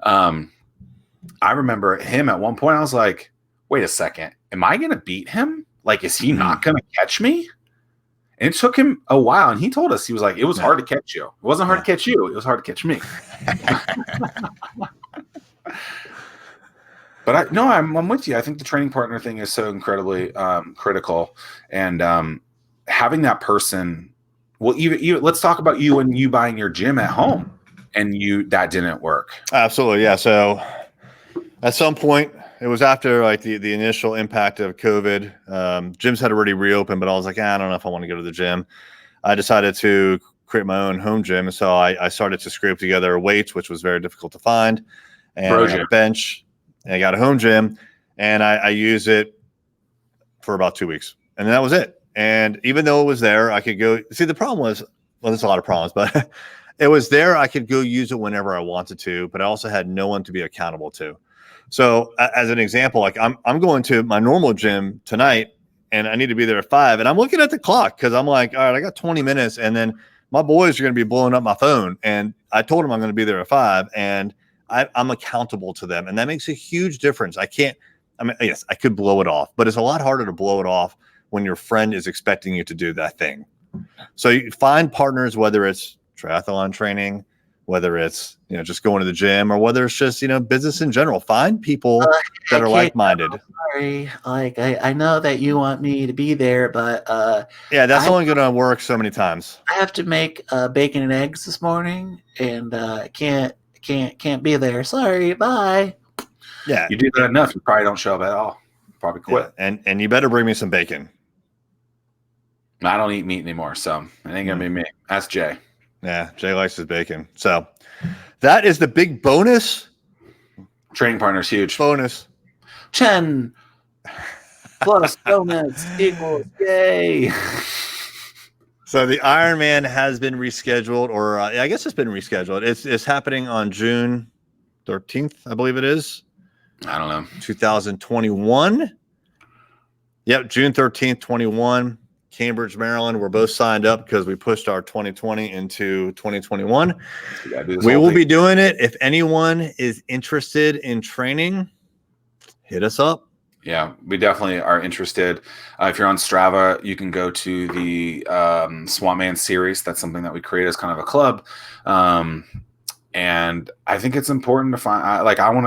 B: I remember him at one point, I was like, wait a second, am I going to beat him? Like, is he not going to catch me? And it took him a while, and he told us, he was like, it was hard to catch you. It wasn't hard to catch you. It was hard to catch me. But I'm with you. I think the training partner thing is so incredibly critical, and having that person. Well, even let's talk about you and you buying your gym at home, and that didn't work.
A: Absolutely, yeah. So at some point, it was after like the initial impact of COVID. Gyms had already reopened, but I was like, I don't know if I want to go to the gym. I decided to create my own home gym, so I started to scrape together weights, which was very difficult to find, and I got a bench. And I got a home gym, and I use it for about 2 weeks, and that was it. And even though it was there, I could go see. The problem was, well, there's a lot of problems, but it was there. I could go use it whenever I wanted to, but I also had no one to be accountable to. So as an example, like I'm going to my normal gym tonight, and I need to be there at 5, and I'm looking at the clock because I'm like, all right, I got 20 minutes, and then my boys are going to be blowing up my phone, and I told them I'm going to be there at 5, and I'm accountable to them, and that makes a huge difference. I can't I mean, yes, I could blow it off, but it's a lot harder to blow it off when your friend is expecting you to do that thing. So you find partners, whether it's triathlon training, whether it's, just going to the gym, or whether it's just, business in general. Find people that are like-minded.
C: Sorry, like I know that you want me to be there, but
A: yeah, that's only going to work so many times.
C: I have to make bacon and eggs this morning, and can't be there. Sorry, bye.
A: Yeah,
B: you do that enough, you probably don't show up at all. Probably quit.
A: Yeah. And you better bring me some bacon.
B: I don't eat meat anymore, so it ain't gonna be me. That's Jay.
A: Yeah, Jay likes his bacon. So that is the big bonus.
B: Training partner's huge.
A: Bonus.
C: 10 plus bonus equals yay.
A: So the Ironman has been rescheduled, or I guess it's been rescheduled. It's happening on June 13th, I believe it is.
B: I don't know.
A: 2021. Yep, June 13th, 21. Cambridge, Maryland. We're both signed up because we pushed our 2020 into 2021. We will be doing it. If anyone is interested in training, hit us up.
B: Yeah, we definitely are interested. If you're on Strava, you can go to the Swampman series. That's something that we create as kind of a club. And I think it's important to find, I want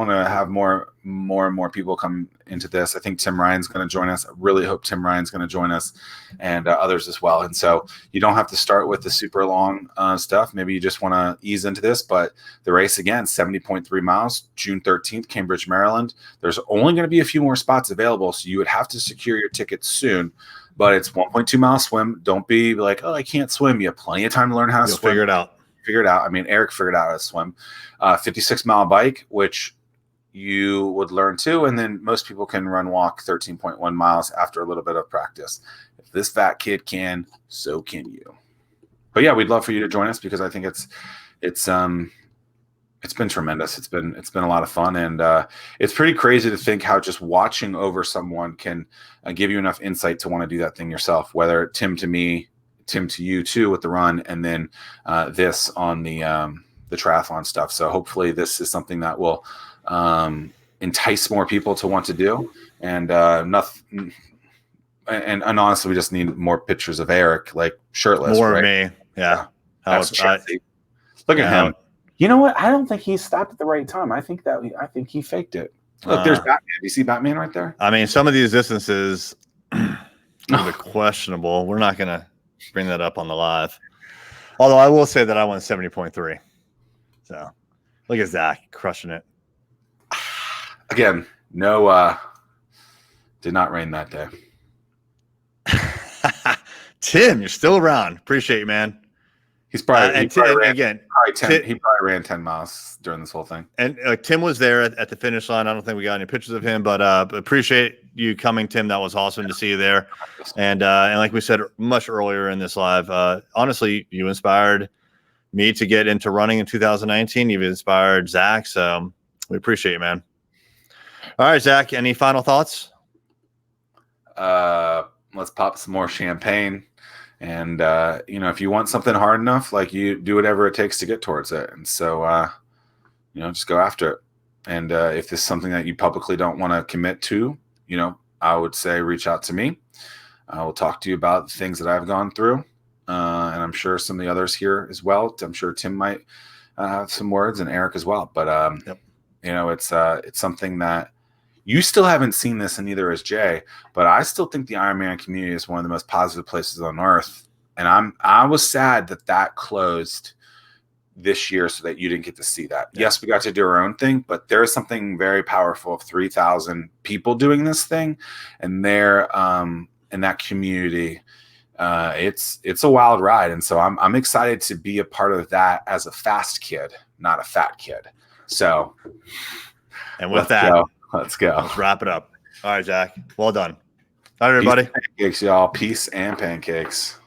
B: to have more and more people come into this. I think Tim Ryan's going to join us. I really hope Tim Ryan's going to join us, and others as well. And so you don't have to start with the super long stuff. Maybe you just want to ease into this, but the race again, 70.3 miles, June 13th, Cambridge, Maryland. There's only going to be a few more spots available. So you would have to secure your tickets soon, but it's 1.2 mile swim. Don't be like, oh, I can't swim. You have plenty of time to learn how to swim.
A: Figure it out.
B: I mean, Eric figured out how to swim. 56-mile bike, which you would learn too. And then most people can walk 13.1 miles after a little bit of practice. If this fat kid can, so can you. But yeah, we'd love for you to join us, because I think it's been tremendous. It's been a lot of fun. And it's pretty crazy to think how just watching over someone can give you enough insight to want to do that thing yourself, whether Tim to me, Tim to you too with the run, and then this on the triathlon stuff. So hopefully this is something that will entice more people to want to do. And nothing. And honestly, we just need more pictures of Eric, like shirtless.
A: More
B: right?
A: of me, yeah.
B: Look at him. You know what? I don't think he stopped at the right time. I think he faked it. Look, there's Batman. Do you see Batman right there?
A: I mean, some of these distances are a bit questionable. We're not gonna bring that up on the live. Although I will say that I won 70.3. So look at Zach crushing it.
B: Again, no, did not rain that day.
A: Tim, you're still around. Appreciate you, man.
B: He probably ran 10 miles during this whole thing.
A: And Tim was there at the finish line. I don't think we got any pictures of him, but appreciate you coming, Tim. That was awesome to see you there. And like we said much earlier in this live, honestly, you inspired me to get into running in 2019. You've inspired Zach, so we appreciate you, man. All right, Zach, any final thoughts?
B: Let's pop some more champagne. And, if you want something hard enough, like, you do whatever it takes to get towards it. And so, just go after it. And if this is something that you publicly don't want to commit to, I would say reach out to me. I will talk to you about the things that I've gone through. And I'm sure some of the others here as well. I'm sure Tim might have some words, and Eric as well. But, it's something that you still haven't seen this, and neither has Jay, but I still think the Ironman community is one of the most positive places on earth. And I was sad that closed this year so that you didn't get to see that. Yeah. Yes, we got to do our own thing, but there is something very powerful of 3,000 people doing this thing, and they're in that community. It's a wild ride. And so I'm excited to be a part of that as a fast kid, not a fat kid. So,
A: and with that,
B: let's go.
A: Let's wrap it up. All right, Zach. Well done. All right, everybody.
B: Peace and pancakes, y'all. Peace and pancakes.